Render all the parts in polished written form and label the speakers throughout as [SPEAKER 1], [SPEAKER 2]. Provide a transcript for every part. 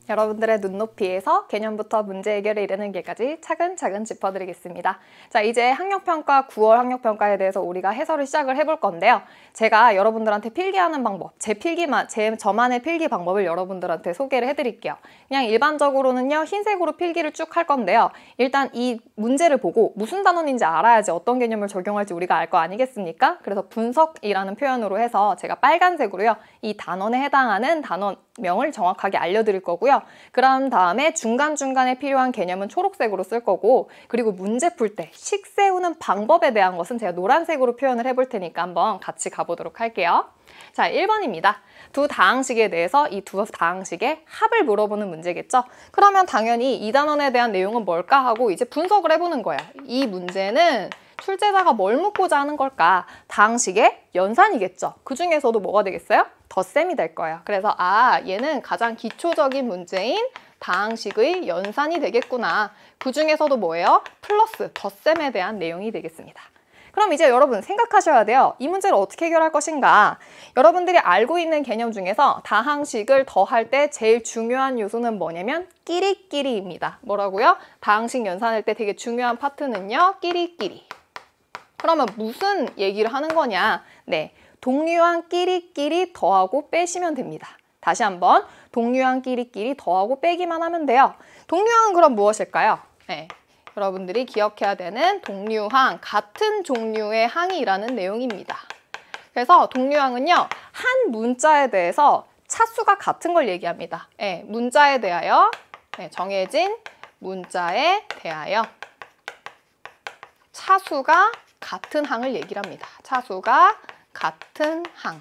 [SPEAKER 1] 여러분들의 눈높이에서 개념부터 문제 해결에 이르는 길까지 차근차근 짚어드리겠습니다. 자, 이제 학력평가 9월 학력평가에 대해서 우리가 해설을 시작을 해볼 건데요. 제가 여러분들한테 필기하는 방법, 저만의 필기 방법을 여러분들한테 소개를 해드릴게요. 그냥 일반적으로는요, 흰색으로 필기를 쭉 할 건데요. 일단 이 문제를 보고 무슨 단원인지 알아야지 어떤 개념을 적용할지 우리가 알 거 아니겠습니까? 그래서 분석이라는 표현으로 해서 제가 빨간색으로요, 이 단원에 해당하는 단원명을 정확하게 알려드릴 거고요. 그런 다음에 중간중간에 필요한 개념은 초록색으로 쓸 거고, 그리고 문제 풀 때 식 세우는 방법에 대한 것은 제가 노란색으로 표현을 해볼 테니까 한번 같이 가보도록 할게요. 자, 1번입니다. 두 다항식에 대해서 이 두 다항식의 합을 물어보는 문제겠죠? 그러면 당연히 이 단원에 대한 내용은 뭘까 하고 이제 분석을 해보는 거예요. 이 문제는 출제자가 뭘 묻고자 하는 걸까? 다항식의 연산이겠죠. 그 중에서도 뭐가 되겠어요? 덧셈이 될 거예요. 그래서 얘는 가장 기초적인 문제인 다항식의 연산이 되겠구나. 그 중에서도 뭐예요? 플러스, 덧셈에 대한 내용이 되겠습니다. 그럼 이제 여러분 생각하셔야 돼요. 이 문제를 어떻게 해결할 것인가? 여러분들이 알고 있는 개념 중에서 다항식을 더할 때 제일 중요한 요소는 뭐냐면 끼리끼리입니다. 뭐라고요? 다항식 연산할 때 되게 중요한 파트는요, 끼리끼리. 그러면 무슨 얘기를 하는 거냐? 네, 동류항 끼리끼리 더하고 빼시면 됩니다. 다시 한번 동류항 끼리끼리 더하고 빼기만 하면 돼요. 동류항은 그럼 무엇일까요? 네, 여러분들이 기억해야 되는 동류항, 같은 종류의 항이라는 내용입니다. 그래서 동류항은요, 한 문자에 대해서 차수가 같은 걸 얘기합니다. 네, 문자에 대하여, 정해진 문자에 대하여 차수가 같은 항을 얘기를 합니다. 차수가 같은 항.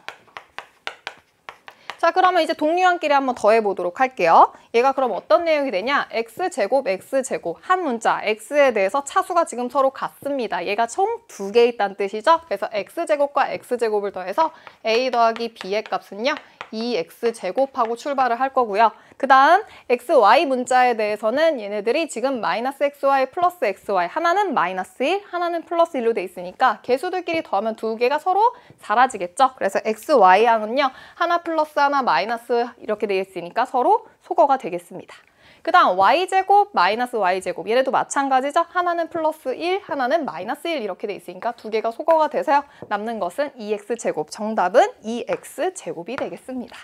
[SPEAKER 1] 자, 그러면 이제 동류항끼리 한번 더해보도록 할게요. 얘가 그럼 어떤 내용이 되냐? x제곱, x제곱. 한 문자, x에 대해서 차수가 지금 서로 같습니다. 얘가 총 2개 있다는 뜻이죠? 그래서 x제곱과 x제곱을 더해서 a 더하기 b의 값은요, 2x제곱하고 출발을 할 거고요. 그 다음 xy 문자에 대해서는 얘네들이 지금 마이너스 xy 플러스 xy, 하나는 마이너스 1, 하나는 플러스 1로 돼 있으니까 개수들끼리 더하면 2개가 서로 사라지겠죠? 그래서 xy항은요, 하나 플러스 하나 마이너스 이렇게 돼 있으니까 서로 소거가 되겠습니다. 그 다음 y제곱 마이너스 y제곱, 얘네도 마찬가지죠? 하나는 플러스 1, 하나는 마이너스 1 이렇게 돼 있으니까 2개가 소거가 돼서요, 남는 것은 2x제곱, 정답은 2x제곱이 되겠습니다.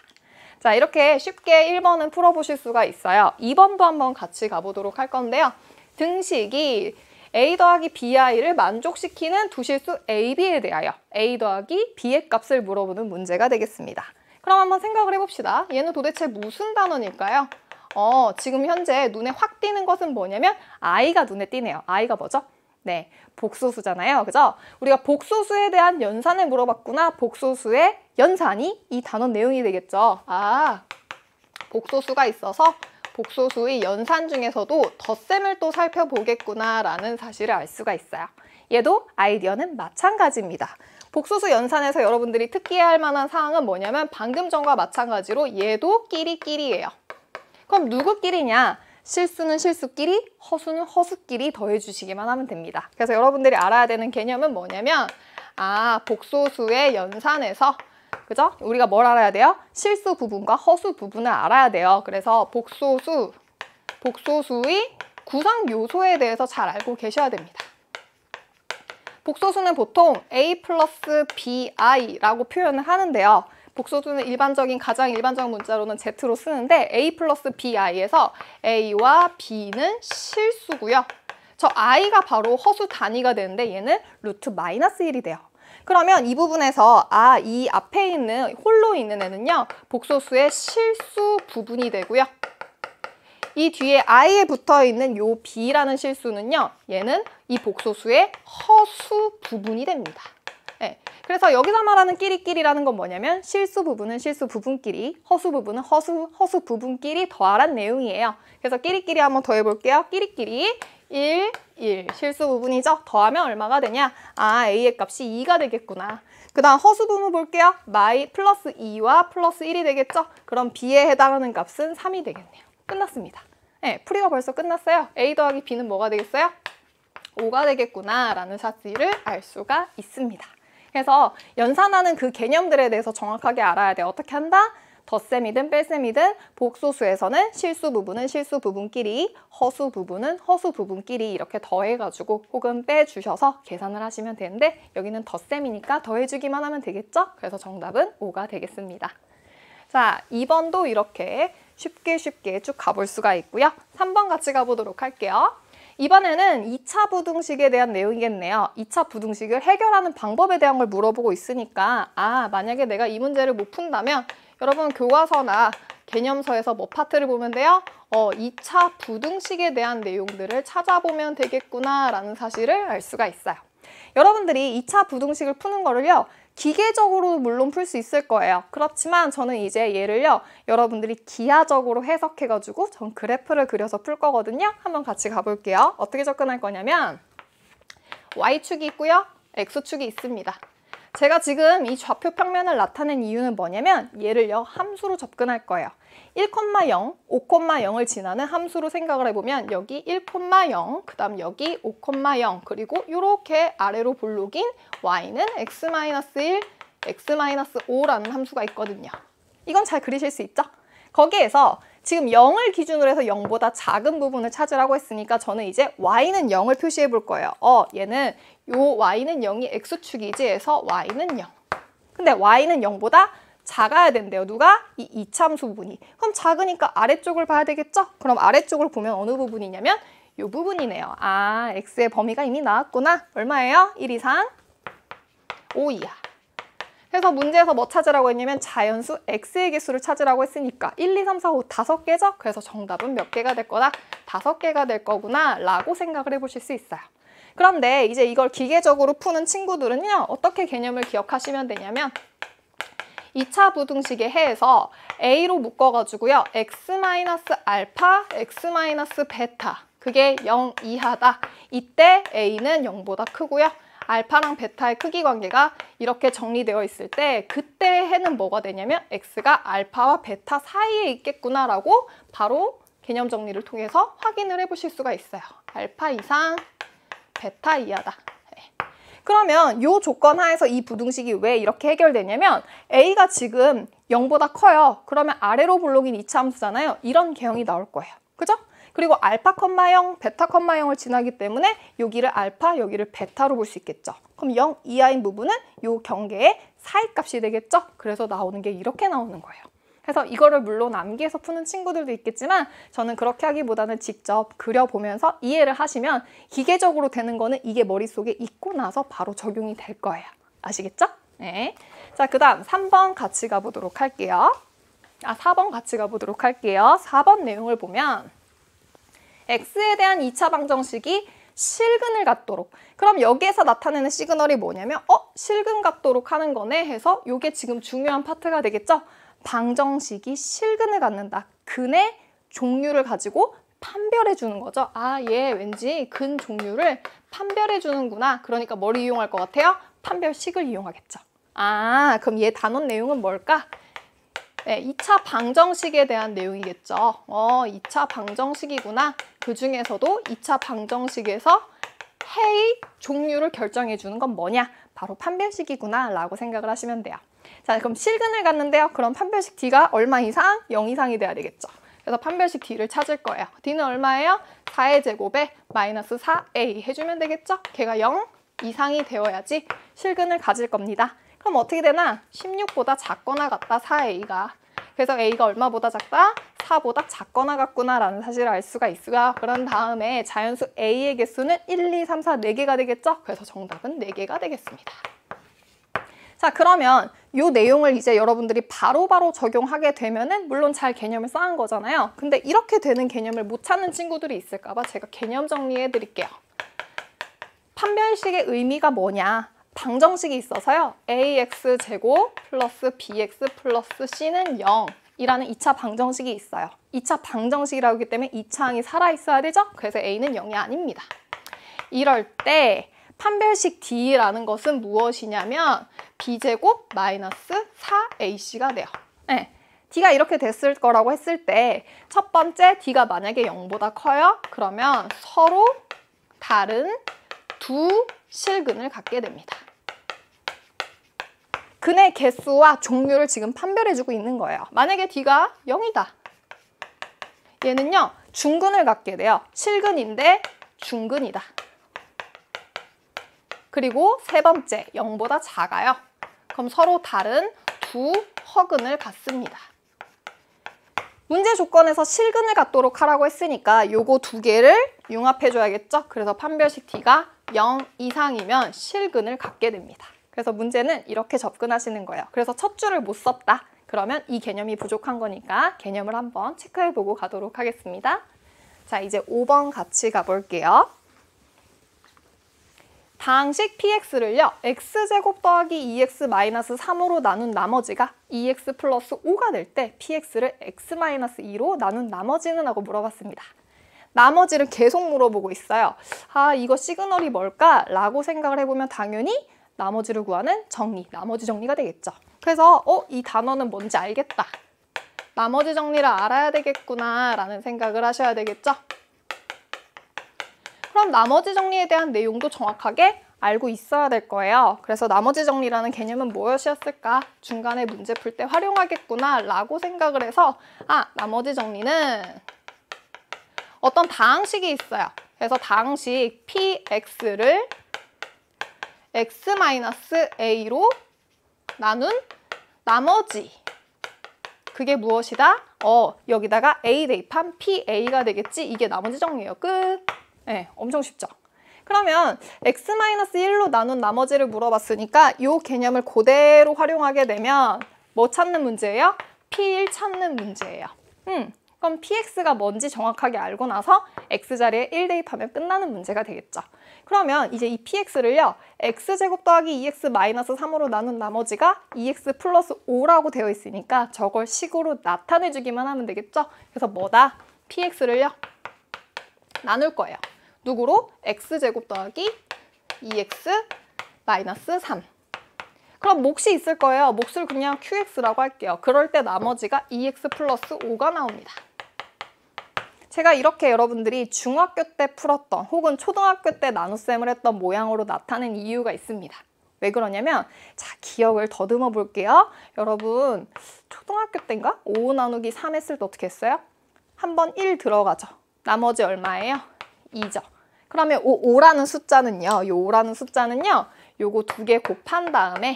[SPEAKER 1] 자, 이렇게 쉽게 1번은 풀어보실 수가 있어요. 2번도 한번 같이 가보도록 할 건데요. 등식이 a 더하기 bi를 만족시키는 두 실수 a, b에 대하여 a 더하기 b의 값을 물어보는 문제가 되겠습니다. 그럼 한번 생각을 해봅시다. 얘는 도대체 무슨 단원일까요? 지금 현재 눈에 확 띄는 것은 뭐냐면 i가 눈에 띄네요. i가 뭐죠? 네, 복소수잖아요. 그죠? 우리가 복소수에 대한 연산을 물어봤구나. 복소수의 연산이 이 단원 내용이 되겠죠. 복소수가 있어서 복소수의 연산 중에서도 덧셈을 또 살펴보겠구나 라는 사실을 알 수가 있어요. 얘도 아이디어는 마찬가지입니다. 복소수 연산에서 여러분들이 특기해야 할 만한 사항은 뭐냐면 방금 전과 마찬가지로 얘도 끼리끼리예요. 그럼 누구끼리냐? 실수는 실수끼리, 허수는 허수끼리 더해주시기만 하면 됩니다. 그래서 여러분들이 알아야 되는 개념은 뭐냐면 복소수의 연산에서, 그죠? 우리가 뭘 알아야 돼요? 실수 부분과 허수 부분을 알아야 돼요. 그래서 복소수의 구성 요소에 대해서 잘 알고 계셔야 됩니다. 복소수는 보통 a 플러스 bi라고 표현을 하는데요. 복소수는 가장 일반적인 문자로는 z로 쓰는데 a 플러스 bi에서 a와 b는 실수고요. 저 i가 바로 허수 단위가 되는데 얘는 루트 마이너스 1이 돼요. 그러면 이 부분에서 이 앞에 있는 홀로 있는 애는요, 복소수의 실수 부분이 되고요. 이 뒤에 i에 붙어 있는 요 b라는 실수는요, 얘는 이 복소수의 허수 부분이 됩니다. 네. 그래서 여기서 말하는 끼리끼리라는 건 뭐냐면 실수 부분은 실수 부분끼리, 허수 부분은 허수 부분끼리 더하란 내용이에요. 그래서 끼리끼리 한번 더 해볼게요. 끼리끼리 1, 1 실수 부분이죠. 더하면 얼마가 되냐? a의 값이 2가 되겠구나. 그 다음 허수 부분 볼게요. 플러스 2와 플러스 1이 되겠죠? 그럼 b에 해당하는 값은 3이 되겠네요. 끝났습니다. 네, 풀이가 벌써 끝났어요. a 더하기 b는 뭐가 되겠어요? 5가 되겠구나 라는 사실을 알 수가 있습니다. 그래서 연산하는 그 개념들에 대해서 정확하게 알아야 돼. 어떻게 한다? 덧셈이든 뺄셈이든 복소수에서는 실수 부분은 실수 부분끼리, 허수 부분은 허수 부분끼리 이렇게 더해가지고 혹은 빼주셔서 계산을 하시면 되는데 여기는 덧셈이니까 더해주기만 하면 되겠죠? 그래서 정답은 5가 되겠습니다. 자, 2번도 이렇게 쉽게 쭉 가볼 수가 있고요. 3번 같이 가보도록 할게요. 이번에는 2차 부등식에 대한 내용이겠네요. 2차 부등식을 해결하는 방법에 대한 걸 물어보고 있으니까 만약에 내가 이 문제를 못 푼다면 여러분 교과서나 개념서에서 뭐 파트를 보면 돼요? 2차 부등식에 대한 내용들을 찾아보면 되겠구나 라는 사실을 알 수가 있어요. 여러분들이 2차 부등식을 푸는 거를요. 기계적으로 물론 풀 수 있을 거예요. 그렇지만 저는 이제 얘를요. 여러분들이 기하적으로 해석해가지고 전 그래프를 그려서 풀 거거든요. 한번 같이 가볼게요. 어떻게 접근할 거냐면 Y축이 있고요. X축이 있습니다. 제가 지금 이 좌표 평면을 나타낸 이유는 뭐냐면 얘를요. 함수로 접근할 거예요. 1,0, 5,0을 지나는 함수로 생각을 해보면 여기 1,0, 그 다음 여기 5,0 그리고 이렇게 아래로 볼록인 y는 x-1, x-5라는 함수가 있거든요. 이건 잘 그리실 수 있죠? 거기에서 지금 0을 기준으로 해서 0보다 작은 부분을 찾으라고 했으니까 저는 이제 y는 0을 표시해 볼 거예요. 얘는 요 y는 0이 x축이지 해서 y는 0. 근데 y는 0보다 작아야 된대요. 누가? 이 이차함수 부분이. 그럼 작으니까 아래쪽을 봐야 되겠죠? 그럼 아래쪽을 보면 어느 부분이냐면 이 부분이네요. x의 범위가 이미 나왔구나. 얼마예요? 1 이상 5 이하. 그래서 문제에서 뭐 찾으라고 했냐면 자연수 x의 개수를 찾으라고 했으니까 1, 2, 3, 4, 5 5개죠? 그래서 정답은 몇 개가 될 거다? 5개가 될 거구나 라고 생각을 해보실 수 있어요. 그런데 이제 이걸 기계적으로 푸는 친구들은요. 어떻게 개념을 기억하시면 되냐면 2차 부등식의 해에서 a로 묶어가지고요. x-알파, x-베타 그게 0 이하다. 이때 a는 0보다 크고요. 알파랑 베타의 크기 관계가 이렇게 정리되어 있을 때 그때 해는 뭐가 되냐면 x가 알파와 베타 사이에 있겠구나라고 바로 개념 정리를 통해서 확인을 해보실 수가 있어요. 알파 이상, 베타 이하다. 그러면 이 조건 하에서 이 부등식이 왜 이렇게 해결되냐면 a가 지금 0보다 커요. 그러면 아래로 볼록인 이차 함수잖아요. 이런 개형이 나올 거예요. 그죠? 그리고 알파, 0, 베타, 0을 지나기 때문에 여기를 알파, 여기를 베타로 볼 수 있겠죠. 그럼 0 이하인 부분은 이 경계의 사이값이 되겠죠. 그래서 나오는 게 이렇게 나오는 거예요. 그래서 이거를 물론 암기해서 푸는 친구들도 있겠지만 저는 그렇게 하기보다는 직접 그려보면서 이해를 하시면 기계적으로 되는 거는 이게 머릿속에 있고 나서 바로 적용이 될 거예요. 아시겠죠? 네. 자, 그 다음 3번 같이 가보도록 할게요. 4번 같이 가보도록 할게요. 4번 내용을 보면 x에 대한 2차 방정식이 실근을 갖도록. 그럼 여기에서 나타내는 시그널이 뭐냐면 실근 갖도록 하는 거네 해서 이게 지금 중요한 파트가 되겠죠? 방정식이 실근을 갖는다. 근의 종류를 가지고 판별해 주는 거죠. 얘 왠지 근 종류를 판별해 주는구나. 그러니까 뭘 이용할 것 같아요? 판별식을 이용하겠죠. 그럼 얘 단원 내용은 뭘까? 네, 2차 방정식에 대한 내용이겠죠. 2차 방정식이구나. 그 중에서도 2차 방정식에서 해의 종류를 결정해 주는 건 뭐냐? 바로 판별식이구나 라고 생각을 하시면 돼요. 자, 그럼 실근을 갖는데요. 그럼 판별식 D가 얼마 이상? 0 이상이 돼야 되겠죠. 그래서 판별식 D를 찾을 거예요. D는 얼마예요? 4의 제곱에 마이너스 4a 해주면 되겠죠? 걔가 0 이상이 되어야지 실근을 가질 겁니다. 그럼 어떻게 되나? 16보다 작거나 같다, 4a가. 그래서 a가 얼마보다 작다? 4보다 작거나 같구나 라는 사실을 알 수가 있어요. 그런 다음에 자연수 a의 개수는 1, 2, 3, 4, 4개가 되겠죠? 그래서 정답은 4개가 되겠습니다. 자, 그러면 이 내용을 이제 여러분들이 바로바로 적용하게 되면은 물론 잘 개념을 쌓은 거잖아요. 근데 이렇게 되는 개념을 못 찾는 친구들이 있을까 봐 제가 개념 정리해 드릴게요. 판별식의 의미가 뭐냐? 방정식이 있어서요. ax제곱 플러스 bx 플러스 c는 0이라는 2차 방정식이 있어요. 2차 방정식이라고 하기 때문에 2차항이 살아있어야 되죠? 그래서 a는 0이 아닙니다. 이럴 때 판별식 D라는 것은 무엇이냐면 B제곱 마이너스 4AC가 돼요. 네, D가 이렇게 됐을 거라고 했을 때 첫 번째 D가 만약에 0보다 커요. 그러면 서로 다른 두 실근을 갖게 됩니다. 근의 개수와 종류를 지금 판별해주고 있는 거예요. 만약에 D가 0이다. 얘는요, 중근을 갖게 돼요. 실근인데 중근이다. 그리고 세 번째, 0보다 작아요. 그럼 서로 다른 두 허근을 갖습니다. 문제 조건에서 실근을 갖도록 하라고 했으니까 요거 두 개를 융합해줘야겠죠? 그래서 판별식 D가 0 이상이면 실근을 갖게 됩니다. 그래서 문제는 이렇게 접근하시는 거예요. 그래서 첫 줄을 못 썼다. 그러면 이 개념이 부족한 거니까 개념을 한번 체크해보고 가도록 하겠습니다. 자, 이제 5번 같이 가볼게요. 다항식 px를요, x제곱 더하기 2x-3으로 나눈 나머지가 2x 플러스 5가 될 때 px를 x-2로 나눈 나머지는 하고 물어봤습니다. 나머지를 계속 물어보고 있어요. 아, 이거 시그널이 뭘까? 라고 생각을 해보면 당연히 나머지를 구하는 정리, 나머지 정리가 되겠죠. 그래서 이 단어는 뭔지 알겠다. 나머지 정리를 알아야 되겠구나 라는 생각을 하셔야 되겠죠. 그럼 나머지 정리에 대한 내용도 정확하게 알고 있어야 될 거예요. 그래서 나머지 정리라는 개념은 무엇이었을까? 중간에 문제 풀 때 활용하겠구나 라고 생각을 해서 나머지 정리는 어떤 다항식이 있어요. 그래서 다항식 px를 x-a로 나눈 나머지, 그게 무엇이다? 여기다가 a 대입한 pa가 되겠지? 이게 나머지 정리예요. 끝. 네, 엄청 쉽죠? 그러면 x-1로 나눈 나머지를 물어봤으니까 이 개념을 그대로 활용하게 되면 뭐 찾는 문제예요? p1 찾는 문제예요. 그럼 px가 뭔지 정확하게 알고 나서 x자리에 1 대입하면 끝나는 문제가 되겠죠. 그러면 이제 이 px를요, x제곱 더하기 2x-3으로 나눈 나머지가 2x 플러스 5라고 되어 있으니까 저걸 식으로 나타내주기만 하면 되겠죠. 그래서 뭐다? px를요, 나눌 거예요. 누구로? x제곱 더하기 2x-3. 그럼 몫이 있을 거예요. 몫을 그냥 qx라고 할게요. 그럴 때 나머지가 2x 플러스 5가 나옵니다. 제가 이렇게 여러분들이 중학교 때 풀었던 혹은 초등학교 때 나눗셈을 했던 모양으로 나타낸 이유가 있습니다. 왜 그러냐면, 자, 기억을 더듬어 볼게요. 여러분, 초등학교 때인가? 5 나누기 3 했을 때 어떻게 했어요? 한번 1 들어가죠. 나머지 얼마예요? 2죠. 그러면 5라는 숫자는요, 요 5라는 숫자는요, 요거 두 개 곱한 다음에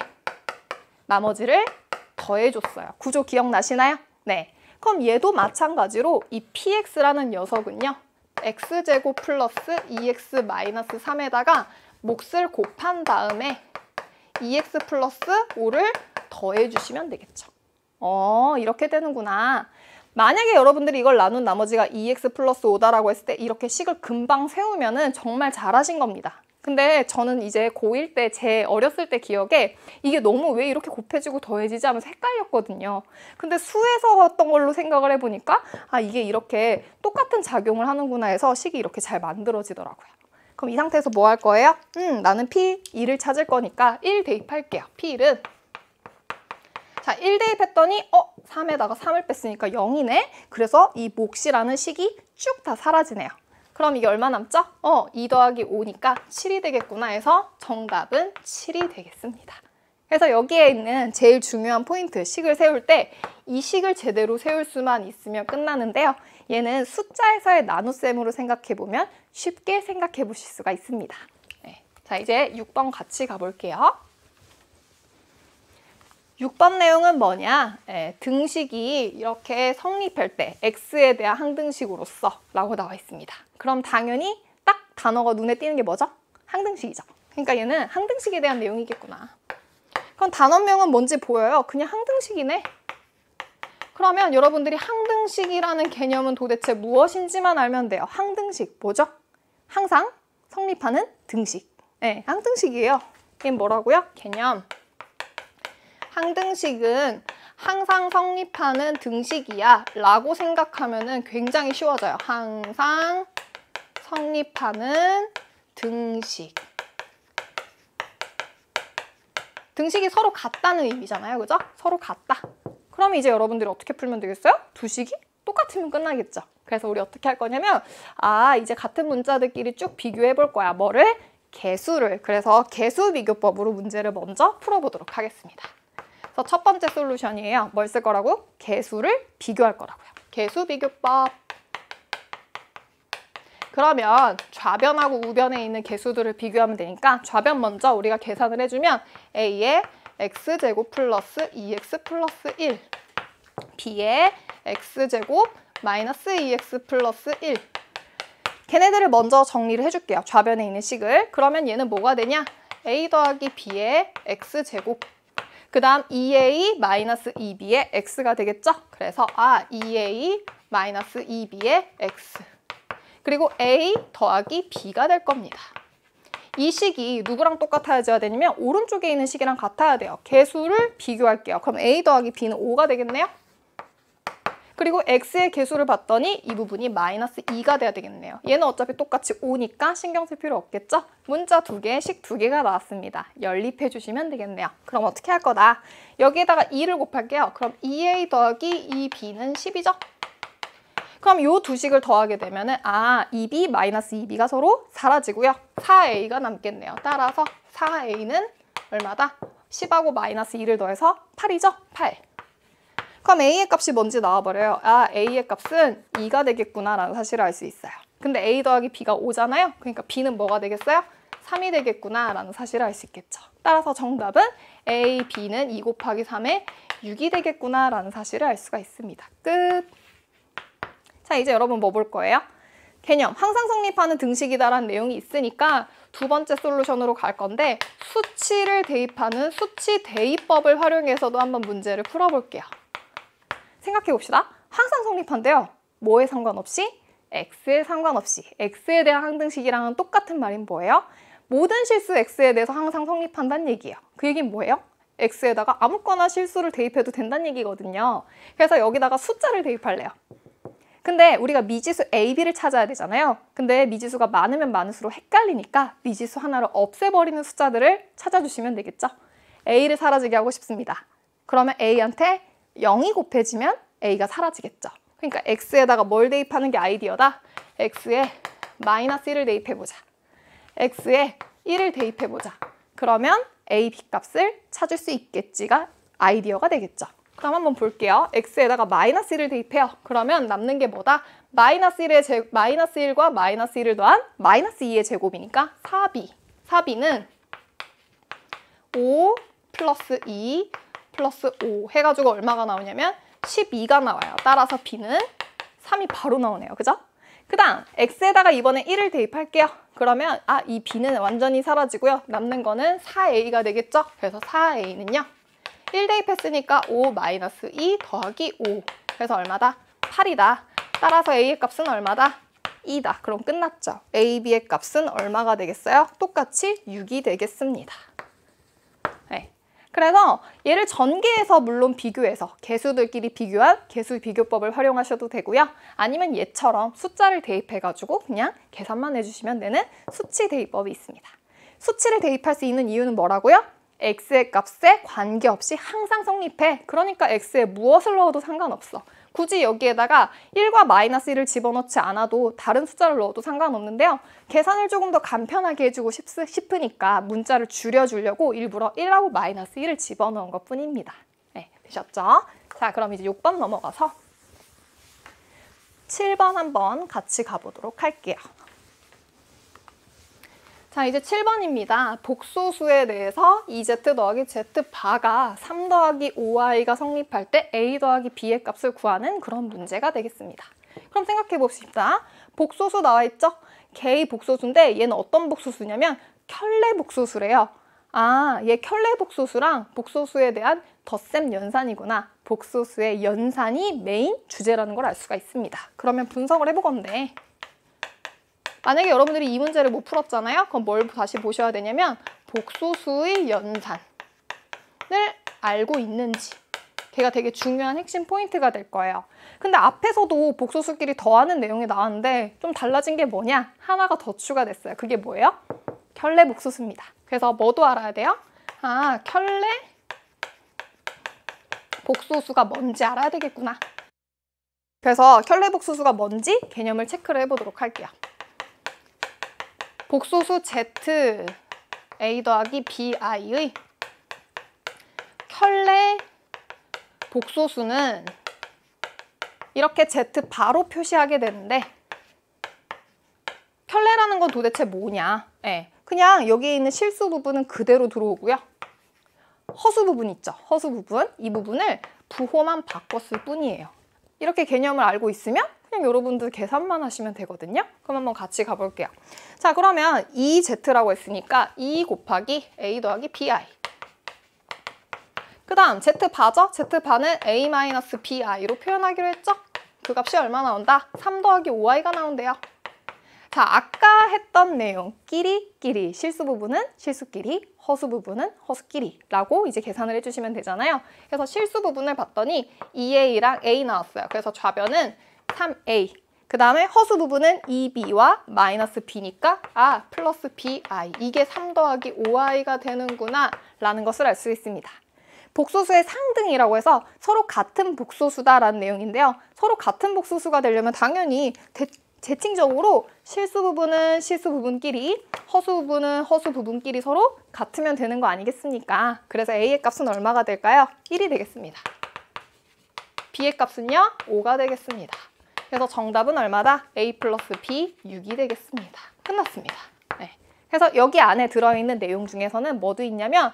[SPEAKER 1] 나머지를 더해줬어요. 구조 기억나시나요? 네. 그럼 얘도 마찬가지로 이 px라는 녀석은요, x제곱 플러스 2x-3에다가 몫을 곱한 다음에 2x 플러스 5를 더해주시면 되겠죠. 이렇게 되는구나. 만약에 여러분들이 이걸 나눈 나머지가 2x 플러스 5다라고 했을 때 이렇게 식을 금방 세우면은 정말 잘하신 겁니다. 근데 저는 이제 고1 때 제 어렸을 때 기억에 이게 너무 왜 이렇게 곱해지고 더해지지 하면서 헷갈렸거든요. 근데 수에서 왔던 걸로 생각을 해보니까 이게 이렇게 똑같은 작용을 하는구나 해서 식이 이렇게 잘 만들어지더라고요. 그럼 이 상태에서 뭐 할 거예요? 나는 P1을 찾을 거니까 1 대입할게요. P1은 자, 1 대입했더니 3에다가 3을 뺐으니까 0이네. 그래서 이 몫이라는 식이 쭉 다 사라지네요. 그럼 이게 얼마 남죠? 2 더하기 5니까 7이 되겠구나 해서 정답은 7이 되겠습니다. 그래서 여기에 있는 제일 중요한 포인트, 식을 세울 때 이 식을 제대로 세울 수만 있으면 끝나는데요. 얘는 숫자에서의 나눗셈으로 생각해보면 쉽게 생각해 보실 수가 있습니다. 네. 자, 이제 6번 같이 가볼게요. 6번 내용은 뭐냐? 등식이 이렇게 성립할 때 x에 대한 항등식으로서 라고 나와 있습니다. 그럼 당연히 딱 단어가 눈에 띄는 게 뭐죠? 항등식이죠. 그러니까 얘는 항등식에 대한 내용이겠구나. 그럼 단원명은 뭔지 보여요? 그냥 항등식이네. 그러면 여러분들이 항등식이라는 개념은 도대체 무엇인지만 알면 돼요. 항등식 뭐죠? 항상 성립하는 등식. 네, 항등식이에요. 이게 뭐라고요? 개념. 항등식은 항상 성립하는 등식이야 라고 생각하면 굉장히 쉬워져요. 항상 성립하는 등식. 등식이 서로 같다는 의미잖아요. 그죠? 서로 같다. 그럼 이제 여러분들이 어떻게 풀면 되겠어요? 두 식이 똑같으면 끝나겠죠. 그래서 우리 어떻게 할 거냐면 이제 같은 문자들끼리 쭉 비교해 볼 거야. 뭐를? 개수를. 그래서 개수 비교법으로 문제를 먼저 풀어보도록 하겠습니다. 그래서 첫 번째 솔루션이에요. 뭘 쓸 거라고? 개수를 비교할 거라고요. 개수 비교법. 그러면 좌변하고 우변에 있는 개수들을 비교하면 되니까 좌변 먼저 우리가 계산을 해주면 A의 x제곱 플러스 2x 플러스 1, B의 x제곱 마이너스 2x 플러스 1. 걔네들을 먼저 정리를 해줄게요. 좌변에 있는 식을. 그러면 얘는 뭐가 되냐? A 더하기 B의 x제곱. 그 다음 2A 마이너스 2B의 x가 되겠죠? 그래서 2A 마이너스 2B의 x. 그리고 A 더하기 B가 될 겁니다. 이 식이 누구랑 똑같아야 되냐면 오른쪽에 있는 식이랑 같아야 돼요. 개수를 비교할게요. 그럼 A 더하기 B는 5가 되겠네요. 그리고 X의 개수를 봤더니 이 부분이 마이너스 2가 돼야 되겠네요. 얘는 어차피 똑같이 5니까 신경 쓸 필요 없겠죠? 문자 2개, 식 2개가 나왔습니다. 연립해 주시면 되겠네요. 그럼 어떻게 할 거다? 여기에다가 2를 곱할게요. 그럼 2A 더하기 2B는 10이죠? 그럼 이 두 식을 더하게 되면은 2B 마이너스 2B가 서로 사라지고요. 4A가 남겠네요. 따라서 4A는 얼마다? 10하고 마이너스 2를 더해서 8이죠? 8. 그럼 A의 값이 뭔지 나와버려요. A의 값은 2가 되겠구나 라는 사실을 알 수 있어요. 근데 A 더하기 B가 5잖아요. 그러니까 B는 뭐가 되겠어요? 3이 되겠구나 라는 사실을 알 수 있겠죠. 따라서 정답은 A, B는 2 곱하기 3의 6이 되겠구나 라는 사실을 알 수가 있습니다. 끝! 자, 이제 여러분 뭐 볼 거예요? 개념, 항상 성립하는 등식이다라는 내용이 있으니까 두 번째 솔루션으로 갈 건데 수치를 대입하는 수치 대입법을 활용해서도 한번 문제를 풀어볼게요. 생각해 봅시다. 항상 성립한대요. 뭐에 상관없이? x에 상관없이. x에 대한 항등식이랑은 똑같은 말인 뭐예요? 모든 실수 x에 대해서 항상 성립한다는 얘기예요. 그 얘기는 뭐예요? x에다가 아무거나 실수를 대입해도 된다는 얘기거든요. 그래서 여기다가 숫자를 대입할래요. 근데 우리가 미지수 A, B를 찾아야 되잖아요. 근데 미지수가 많으면 많을수록 헷갈리니까 미지수 하나를 없애버리는 숫자들을 찾아주시면 되겠죠. A를 사라지게 하고 싶습니다. 그러면 A한테 0이 곱해지면 A가 사라지겠죠. 그러니까 X에다가 뭘 대입하는 게 아이디어다? X에 마이너스 1을 대입해보자. X에 1을 대입해보자. 그러면 A, B 값을 찾을 수 있겠지가 아이디어가 되겠죠. 그럼 한번 볼게요. X에다가 마이너스 1을 대입해요. 그러면 남는 게 뭐다? 마이너스 1과 마이너스 1을 더한 마이너스 2의 제곱이니까 4B. 4B는 5 플러스 2 플러스 5 해가지고 얼마가 나오냐면 12가 나와요. 따라서 B는 3이 바로 나오네요. 그죠? 그 다음 X에다가 이번에 1을 대입할게요. 그러면 이 B는 완전히 사라지고요. 남는 거는 4A가 되겠죠? 그래서 4A는요. 1 대입했으니까 5 마이너스 2 더하기 5. 그래서 얼마다? 8이다. 따라서 A의 값은 얼마다? 2다. 그럼 끝났죠. A, B의 값은 얼마가 되겠어요? 똑같이 6이 되겠습니다. 네. 그래서 얘를 전개해서 물론 비교해서 개수들끼리 비교한 개수 비교법을 활용하셔도 되고요. 아니면 얘처럼 숫자를 대입해가지고 그냥 계산만 해주시면 되는 수치 대입법이 있습니다. 수치를 대입할 수 있는 이유는 뭐라고요? x의 값에 관계없이 항상 성립해. 그러니까 x에 무엇을 넣어도 상관없어. 굳이 여기에다가 1과 마이너스 1을 집어넣지 않아도 다른 숫자를 넣어도 상관없는데요. 계산을 조금 더 간편하게 해주고 싶으니까 문자를 줄여주려고 일부러 1하고 마이너스 1을 집어넣은 것뿐입니다. 네, 되셨죠? 자, 그럼 이제 6번 넘어가서 7번 한번 같이 가보도록 할게요. 자, 이제 7번입니다. 복소수에 대해서 2z 더하기 z바가 3 더하기 5i가 성립할 때 a 더하기 b의 값을 구하는 그런 문제가 되겠습니다. 그럼 생각해 봅시다. 복소수 나와 있죠? K 복소수인데 얘는 어떤 복소수냐면 켤레 복소수래요. 얘 켤레 복소수랑 복소수에 대한 덧셈 연산이구나. 복소수의 연산이 메인 주제라는 걸 알 수가 있습니다. 그러면 분석을 해보건데 만약에 여러분들이 이 문제를 못 풀었잖아요. 그럼 뭘 다시 보셔야 되냐면 복소수의 연산을 알고 있는지 걔가 되게 중요한 핵심 포인트가 될 거예요. 근데 앞에서도 복소수끼리 더하는 내용이 나왔는데 좀 달라진 게 뭐냐? 하나가 더 추가됐어요. 그게 뭐예요? 켤레 복소수입니다. 그래서 뭐도 알아야 돼요? 켤레 복소수가 뭔지 알아야 되겠구나. 그래서 켤레 복소수가 뭔지 개념을 체크를 해보도록 할게요. 복소수 z a 더하기 bi의 켤레 복소수는 이렇게 Z 바로 표시하게 되는데 켤레라는 건 도대체 뭐냐? 그냥 여기에 있는 실수 부분은 그대로 들어오고요. 허수 부분 있죠? 허수 부분, 이 부분을 부호만 바꿨을 뿐이에요. 이렇게 개념을 알고 있으면 그냥 여러분들 계산만 하시면 되거든요. 그럼 한번 같이 가볼게요. 자, 그러면 2Z라고 했으니까 2 곱하기 A 더하기 BI. 그 다음 Z바죠? Z바는 A-BI로 표현하기로 했죠? 그 값이 얼마 나온다? 3 더하기 5i가 나온대요. 자, 아까 했던 내용 끼리 실수 부분은 실수끼리, 허수 부분은 허수끼리 라고 이제 계산을 해주시면 되잖아요. 그래서 실수 부분을 봤더니 2a랑 a 나왔어요. 그래서 좌변은 3a. 그 다음에 허수 부분은 2b와 마이너스 b니까 플러스 bi. 이게 3 더하기 5i가 되는구나 라는 것을 알 수 있습니다. 복소수의 상등이라고 해서 서로 같은 복소수다라는 내용인데요. 서로 같은 복소수가 되려면 당연히 대칭적으로 실수 부분은 실수 부분끼리, 허수 부분은 허수 부분끼리 서로 같으면 되는 거 아니겠습니까? 그래서 A의 값은 얼마가 될까요? 1이 되겠습니다. B의 값은요? 5가 되겠습니다. 그래서 정답은 얼마다? A 플러스 B 6이 되겠습니다. 끝났습니다. 그래서 여기 안에 들어있는 내용 중에서는 뭐도 있냐면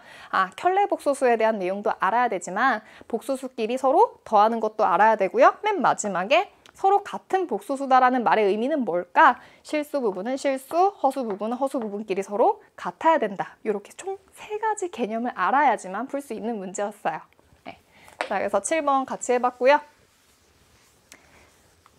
[SPEAKER 1] 켤레 복소수에 대한 내용도 알아야 되지만 복소수끼리 서로 더하는 것도 알아야 되고요. 맨 마지막에 서로 같은 복소수다라는 말의 의미는 뭘까? 실수 부분은 실수, 허수 부분은 허수 부분끼리 서로 같아야 된다. 이렇게 총 3가지 개념을 알아야지만 풀 수 있는 문제였어요. 자, 그래서 7번 같이 해봤고요.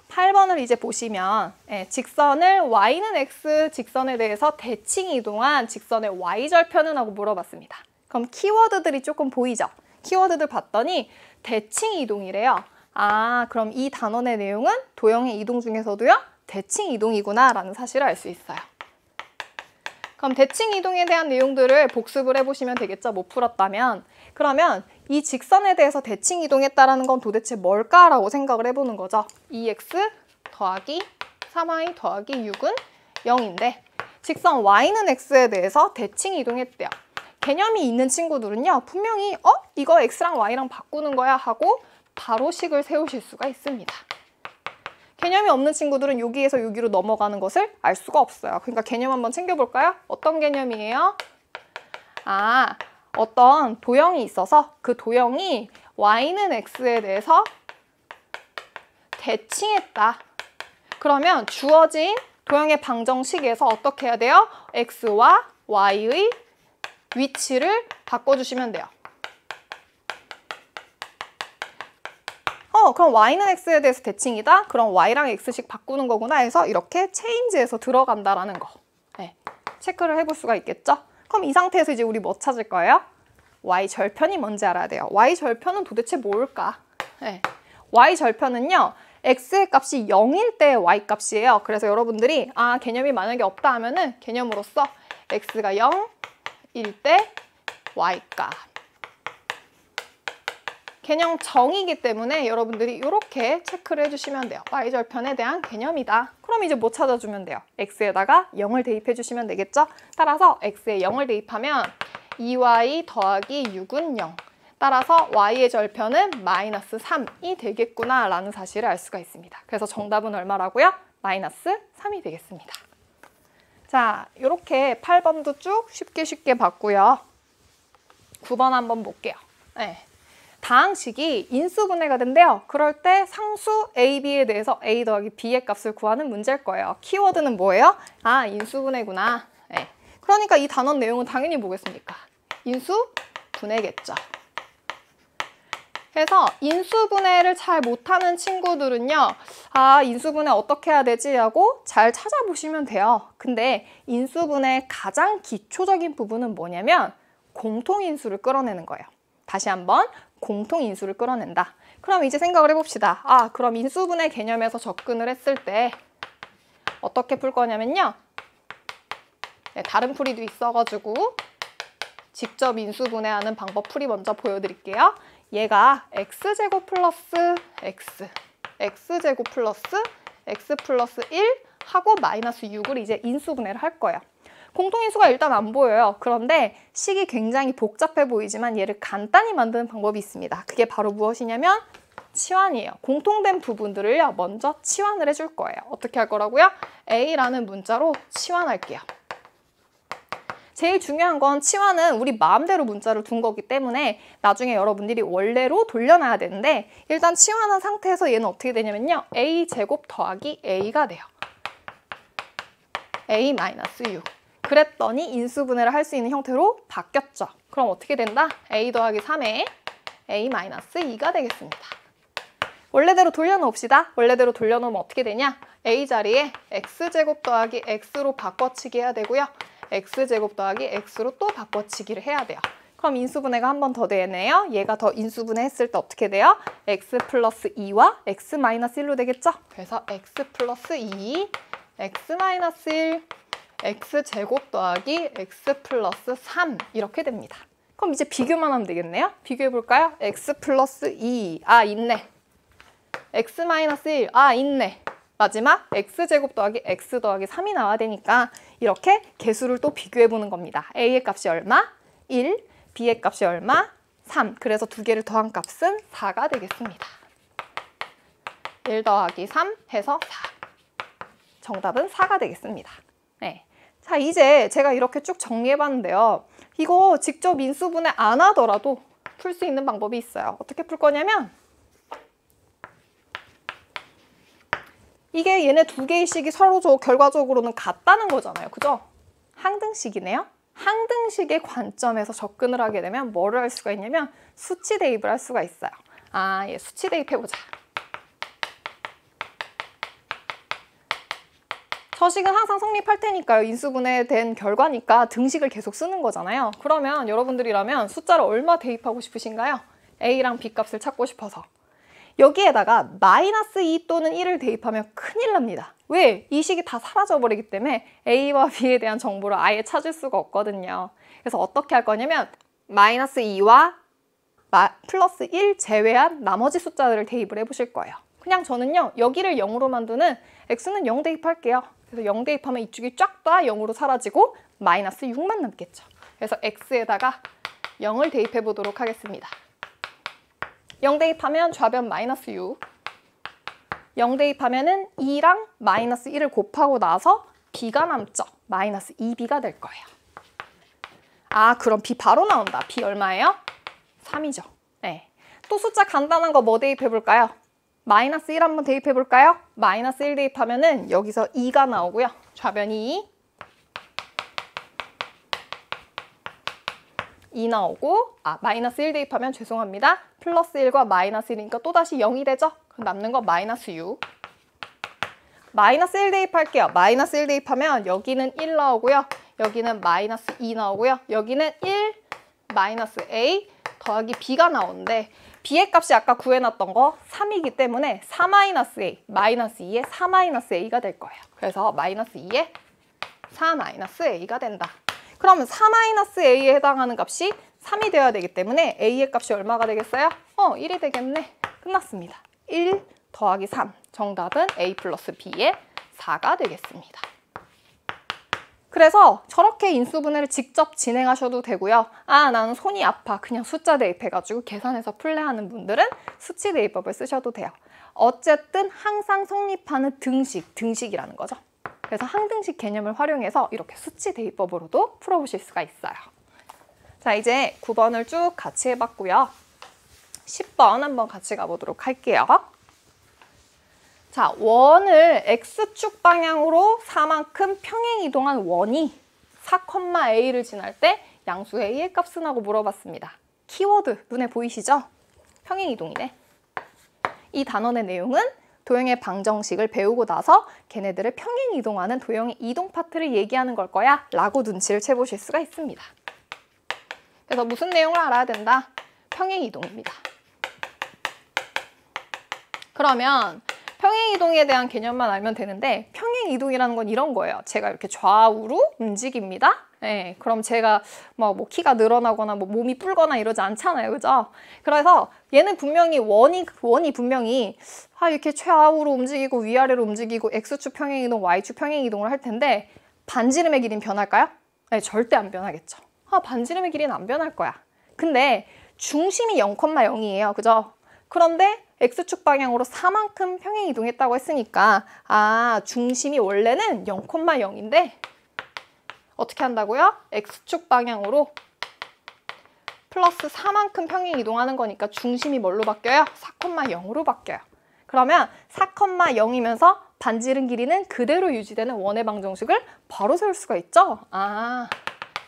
[SPEAKER 1] 8번을 이제 보시면 직선을 y는 x 직선에 대해서 대칭 이동한 직선의 y절편은 하고 물어봤습니다. 그럼 키워드들이 조금 보이죠? 키워드들 봤더니 대칭 이동이래요. 그럼 이 단원의 내용은 도형의 이동 중에서도요, 대칭 이동이구나 라는 사실을 알 수 있어요. 그럼 대칭 이동에 대한 내용들을 복습을 해보시면 되겠죠? 못 풀었다면. 그러면 이 직선에 대해서 대칭 이동했다는 건 도대체 뭘까라고 생각을 해보는 거죠. 2x 더하기 3y 더하기 6은 0인데 직선 y는 x에 대해서 대칭 이동했대요. 개념이 있는 친구들은요, 분명히 이거 x랑 y랑 바꾸는 거야 하고 바로 식을 세우실 수가 있습니다. 개념이 없는 친구들은 여기에서 여기로 넘어가는 것을 알 수가 없어요. 그러니까 개념 한번 챙겨볼까요? 어떤 개념이에요? 어떤 도형이 있어서 그 도형이 y는 x에 대해서 대칭했다. 그러면 주어진 도형의 방정식에서 어떻게 해야 돼요? x와 y의 위치를 바꿔주시면 돼요. 그럼 y는 x에 대해서 대칭이다? 그럼 y랑 x씩 바꾸는 거구나 해서 이렇게 체인지에서 들어간다라는 거. 체크를 해볼 수가 있겠죠? 그럼 이 상태에서 이제 우리 뭐 찾을 거예요? y절편이 뭔지 알아야 돼요. y절편은 도대체 뭘까? y절편은요, x의 값이 0일 때 y 값이에요. 그래서 여러분들이 개념이 만약에 없다 하면은 개념으로서 x가 0일 때 y 값. 개념 정이기 때문에 여러분들이 이렇게 체크를 해주시면 돼요. y절편에 대한 개념이다. 그럼 이제 뭐 찾아주면 돼요? x에다가 0을 대입해 주시면 되겠죠? 따라서 x에 0을 대입하면 2y 더하기 6은 0. 따라서 y의 절편은 마이너스 3이 되겠구나 라는 사실을 알 수가 있습니다. 그래서 정답은 얼마라고요? 마이너스 3이 되겠습니다. 자, 이렇게 8번도 쭉 쉽게 봤고요. 9번 한번 볼게요. 다항식이 인수분해가 된대요. 그럴 때 상수 A, B에 대해서 A 더하기 B의 값을 구하는 문제일 거예요. 키워드는 뭐예요? 인수분해구나. 그러니까 이 단원 내용은 당연히 뭐겠습니까? 인수분해겠죠. 그래서 인수분해를 잘 못하는 친구들은요, 인수분해 어떻게 해야 되지? 하고 잘 찾아보시면 돼요. 근데 인수분해의 가장 기초적인 부분은 뭐냐면 공통인수를 끌어내는 거예요. 다시 한번 공통인수를 끌어낸다. 그럼 이제 생각을 해봅시다. 그럼 인수분해 개념에서 접근을 했을 때 어떻게 풀 거냐면요. 다른 풀이도 있어가지고 직접 인수분해하는 방법 풀이 먼저 보여드릴게요. 얘가 x제곱 플러스 x, x제곱 플러스 x 플러스 1 하고 마이너스 6을 이제 인수분해를 할 거예요. 공통인수가 일단 안 보여요. 그런데 식이 굉장히 복잡해 보이지만 얘를 간단히 만드는 방법이 있습니다. 그게 바로 무엇이냐면 치환이에요. 공통된 부분들을 먼저 치환을 해줄 거예요. 어떻게 할 거라고요? A라는 문자로 치환할게요. 제일 중요한 건 치환은 우리 마음대로 문자를 둔 거기 때문에 나중에 여러분들이 원래로 돌려놔야 되는데 일단 치환한 상태에서 얘는 어떻게 되냐면요. A제곱 더하기 A가 돼요. A-6. 그랬더니 인수분해를 할 수 있는 형태로 바뀌었죠. 그럼 어떻게 된다? A 더하기 3에 A-2가 되겠습니다. 원래대로 돌려놓읍시다. 원래대로 돌려놓으면 어떻게 되냐? A 자리에 X제곱 더하기 X로 바꿔치기 해야 되고요. X제곱 더하기 X로 또 바꿔치기를 해야 돼요. 그럼 인수분해가 한 번 더 되네요. 얘가 더 인수분해 했을 때 어떻게 돼요? X 플러스 2와 X 마이너스 1로 되겠죠? 그래서 X 플러스 2, X 마이너스 1, X제곱 더하기 X 플러스 3 이렇게 됩니다. 그럼 이제 비교만 하면 되겠네요. 비교해볼까요? X 플러스 2, 아 있네. X 마이너스 1, 아 있네. 마지막 X제곱 더하기 X 더하기 3이 나와야 되니까 이렇게 개수를 또 비교해보는 겁니다. A의 값이 얼마? 1, B의 값이 얼마? 3. 그래서 두 개를 더한 값은 4가 되겠습니다. 1 더하기 3 해서 4. 정답은 4가 되겠습니다. 네. 자, 이제 제가 이렇게 쭉 정리해봤는데요. 이거 직접 인수분해 안 하더라도 풀 수 있는 방법이 있어요. 어떻게 풀 거냐면 이게 얘네 두 개의 식이 서로 결과적으로는 같다는 거잖아요. 그죠? 항등식이네요. 항등식의 관점에서 접근을 하게 되면 뭐를 할 수가 있냐면 수치 대입을 할 수가 있어요. 아, 예, 수치 대입해보자. 저식은 항상 성립할 테니까요. 인수분해된 결과니까 등식을 계속 쓰는 거잖아요. 그러면 여러분들이라면 숫자를 얼마 대입하고 싶으신가요? A랑 B 값을 찾고 싶어서. 여기에다가 마이너스 2 또는 1을 대입하면 큰일 납니다. 왜? 이 식이 다 사라져버리기 때문에 A와 B에 대한 정보를 아예 찾을 수가 없거든요. 그래서 어떻게 할 거냐면 마이너스 2와 플러스 1 제외한 나머지 숫자들을 대입을 해보실 거예요. 그냥 저는요. 여기를 0으로 만드는 x는 0 대입할게요. 그래서 0 대입하면 이쪽이 쫙 다 0으로 사라지고 마이너스 6만 남겠죠. 그래서 x에다가 0을 대입해 보도록 하겠습니다. 0 대입하면 좌변 마이너스 6. 0 대입하면은 2랑 마이너스 1을 곱하고 나서 b가 남죠. 마이너스 2b가 될 거예요. 아, 그럼 b 바로 나온다. b 얼마예요? 3이죠. 네. 또 숫자 간단한 거 뭐 대입해 볼까요? 마이너스 1 한번 대입해 볼까요? 마이너스 1 대입하면은 여기서 2가 나오고요. 좌변이 2 나오고, 마이너스 1 대입하면 죄송합니다. 플러스 1과 마이너스 1이니까 또다시 0이 되죠? 그럼 남는 거 마이너스 6. 마이너스 1 대입할게요. 마이너스 1 대입하면 여기는 1 나오고요. 여기는 마이너스 2 나오고요. 여기는 1, 마이너스 A 더하기 B가 나오는데 B의 값이 아까 구해놨던 거 3이기 때문에 4 마이너스 A, 마이너스 2에 4 마이너스 A가 될 거예요. 그래서 마이너스 2에 4 마이너스 A가 된다. 그러면 4 마이너스 A에 해당하는 값이 3이 되어야 되기 때문에 A의 값이 얼마가 되겠어요? 1이 되겠네. 끝났습니다. 1 더하기 3. 정답은 A 플러스 B의 4가 되겠습니다. 그래서 저렇게 인수분해를 직접 진행하셔도 되고요. 나는 손이 아파. 그냥 숫자 대입해가지고 계산해서 풀래 하는 분들은 수치 대입법을 쓰셔도 돼요. 어쨌든 항상 성립하는 등식이라는 거죠. 그래서 항등식 개념을 활용해서 이렇게 수치 대입법으로도 풀어보실 수가 있어요. 자, 이제 9번을 쭉 같이 해봤고요. 10번 한번 같이 가보도록 할게요. 자, 원을 X축 방향으로 4만큼 평행 이동한 원이 4,A를 지날 때 양수 A의 값은 하고 물어봤습니다. 키워드 눈에 보이시죠? 평행 이동이네. 이 단원의 내용은 도형의 방정식을 배우고 나서 걔네들을 평행 이동하는 도형의 이동 파트를 얘기하는 걸 거야 라고 눈치를 채보실 수가 있습니다. 그래서 무슨 내용을 알아야 된다? 평행 이동입니다. 그러면 평행이동에 대한 개념만 알면 되는데 평행이동이라는 건 이런 거예요. 제가 이렇게 좌우로 움직입니다. 네, 그럼 제가 뭐 키가 늘어나거나 몸이 불거나 이러지 않잖아요. 그죠? 그래서 얘는 분명히 원이 분명히 이렇게 좌우로 움직이고 위아래로 움직이고 X축 평행이동, Y축 평행이동을 할 텐데 반지름의 길이는 변할까요? 네, 절대 안 변하겠죠. 반지름의 길이는 안 변할 거야. 근데 중심이 0,0이에요. 그죠? 그런데 X축 방향으로 4만큼 평행 이동했다고 했으니까 중심이 원래는 0,0인데 어떻게 한다고요? X축 방향으로 플러스 4만큼 평행 이동하는 거니까 중심이 뭘로 바뀌어요? 4,0으로 바뀌어요. 그러면 4,0이면서 반지름 길이는 그대로 유지되는 원의 방정식을 바로 세울 수가 있죠?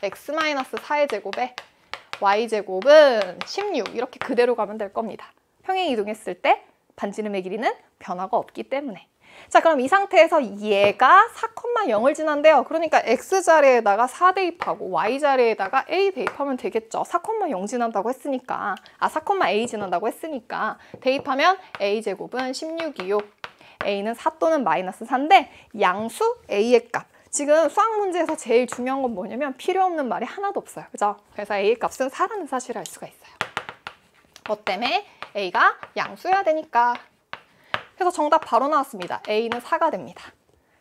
[SPEAKER 1] x-4의 제곱에 y제곱은 16 이렇게 그대로 가면 될 겁니다. 평행 이동했을 때 반지름의 길이는 변화가 없기 때문에. 자, 그럼 이 상태에서 얘가 4,0을 지난대요. 그러니까 x자리에다가 4 대입하고 y자리에다가 a 대입하면 되겠죠. 4,0 지난다고 했으니까 4,a 지난다고 했으니까 대입하면 a제곱은 16이요. a는 4 또는 마이너스 4인데 양수 a의 값. 지금 수학 문제에서 제일 중요한 건 뭐냐면 필요 없는 말이 하나도 없어요. 그죠? 그래서 a의 값은 4라는 사실을 알 수가 있어요. 뭐 때문에? a가 양수여야 되니까. 그래서 정답 바로 나왔습니다. a는 4가 됩니다.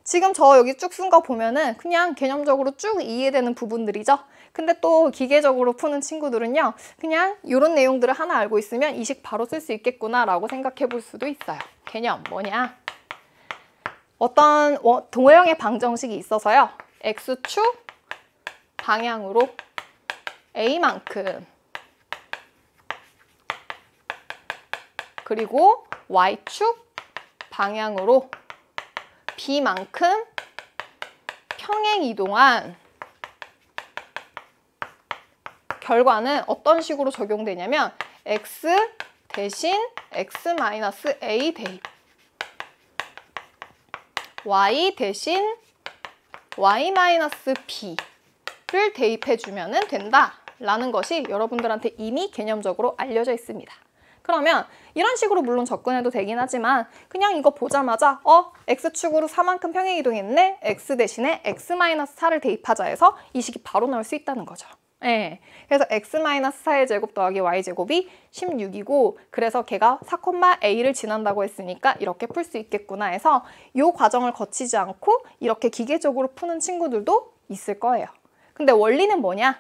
[SPEAKER 1] 지금 저 여기 쭉 쓴 거 보면은 그냥 개념적으로 쭉 이해되는 부분들이죠. 근데 또 기계적으로 푸는 친구들은요. 그냥 이런 내용들을 하나 알고 있으면 이 식 바로 쓸 수 있겠구나 라고 생각해 볼 수도 있어요. 개념 뭐냐? 어떤 도형의 방정식이 있어서요. x축 방향으로 a만큼 그리고 y축 방향으로 b만큼 평행 이동한 결과는 어떤 식으로 적용되냐면 x 대신 x-a 대입 y 대신 y-b를 대입해주면 된다라는 것이 여러분들한테 이미 개념적으로 알려져 있습니다. 그러면 이런 식으로 물론 접근해도 되긴 하지만 그냥 이거 보자마자 x축으로 4만큼 평행 이동했네? x 대신에 x-4를 대입하자 해서 이 식이 바로 나올 수 있다는 거죠. 네. 그래서 x-4의 제곱 더하기 y제곱이 16이고 그래서 걔가 4,a를 지난다고 했으니까 이렇게 풀 수 있겠구나 해서 이 과정을 거치지 않고 이렇게 기계적으로 푸는 친구들도 있을 거예요. 근데 원리는 뭐냐?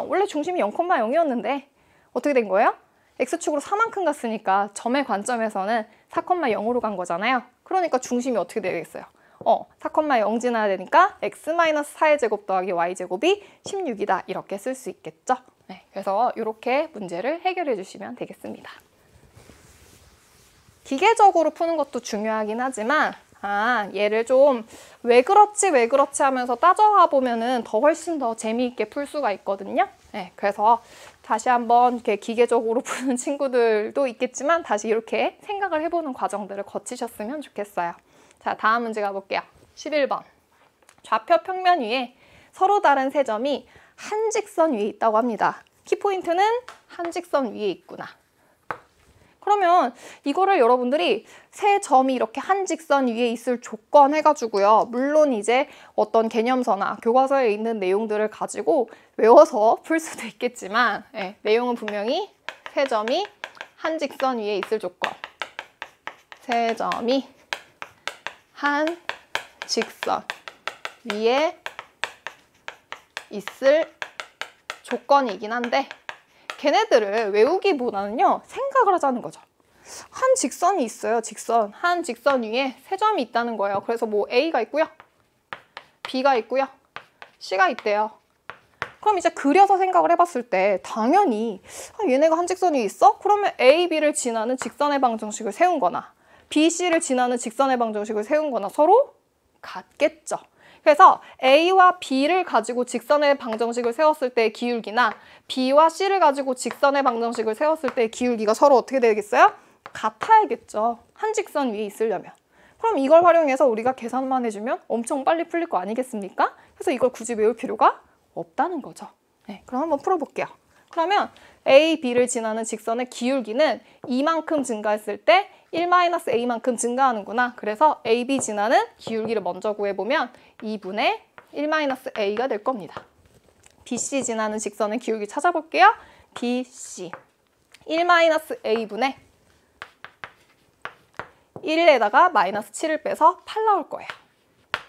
[SPEAKER 1] 원래 중심이 0,0이었는데 어떻게 된 거예요? x축으로 4만큼 갔으니까 점의 관점에서는 4,0으로 간 거잖아요. 그러니까 중심이 어떻게 되겠어요? 4,0 지나야 되니까 x-4의 제곱 더하기 y제곱이 16이다. 이렇게 쓸 수 있겠죠? 네, 그래서 이렇게 문제를 해결해 주시면 되겠습니다. 기계적으로 푸는 것도 중요하긴 하지만 얘를 좀 왜 그렇지 하면서 따져가 보면은 훨씬 더 재미있게 풀 수가 있거든요. 네, 그래서 다시 한번 이렇게 기계적으로 푸는 친구들도 있겠지만 다시 이렇게 생각을 해보는 과정들을 거치셨으면 좋겠어요. 자, 다음 문제 가볼게요. 11번. 좌표 평면 위에 서로 다른 세 점이 한 직선 위에 있다고 합니다. 키포인트는 한 직선 위에 있구나. 그러면 이거를 여러분들이 세 점이 이렇게 한 직선 위에 있을 조건 해가지고요. 물론 이제 어떤 개념서나 교과서에 있는 내용들을 가지고 외워서 풀 수도 있겠지만 내용은 분명히 세 점이 한 직선 위에 있을 조건. 세 점이 한 직선 위에 있을 조건이긴 한데 걔네들을 외우기보다는요 생각을 하자는 거죠. 한 직선이 있어요. 직선. 한 직선 위에 세 점이 있다는 거예요. 그래서 뭐 A가 있고요. B가 있고요. C가 있대요. 그럼 이제 그려서 생각을 해봤을 때 당연히 얘네가 한 직선 위에 있어? 그러면 A, B를 지나는 직선의 방정식을 세운 거나 B, C를 지나는 직선의 방정식을 세운 거나 서로 같겠죠. 그래서 A와 B를 가지고 직선의 방정식을 세웠을 때의 기울기나 B와 C를 가지고 직선의 방정식을 세웠을 때의 기울기가 서로 어떻게 되겠어요? 같아야겠죠. 한 직선 위에 있으려면. 그럼 이걸 활용해서 우리가 계산만 해주면 엄청 빨리 풀릴 거 아니겠습니까? 그래서 이걸 굳이 외울 필요가 없다는 거죠. 네, 그럼 한번 풀어볼게요. 그러면 A, B를 지나는 직선의 기울기는 이만큼 증가했을 때 1-a만큼 증가하는구나. 그래서 A, B 지나는 기울기를 먼저 구해보면 2분의 1-a가 될 겁니다. BC 지나는 직선의 기울기 찾아볼게요. BC 1-a분의 1에다가 마이너스 7을 빼서 8 나올 거예요.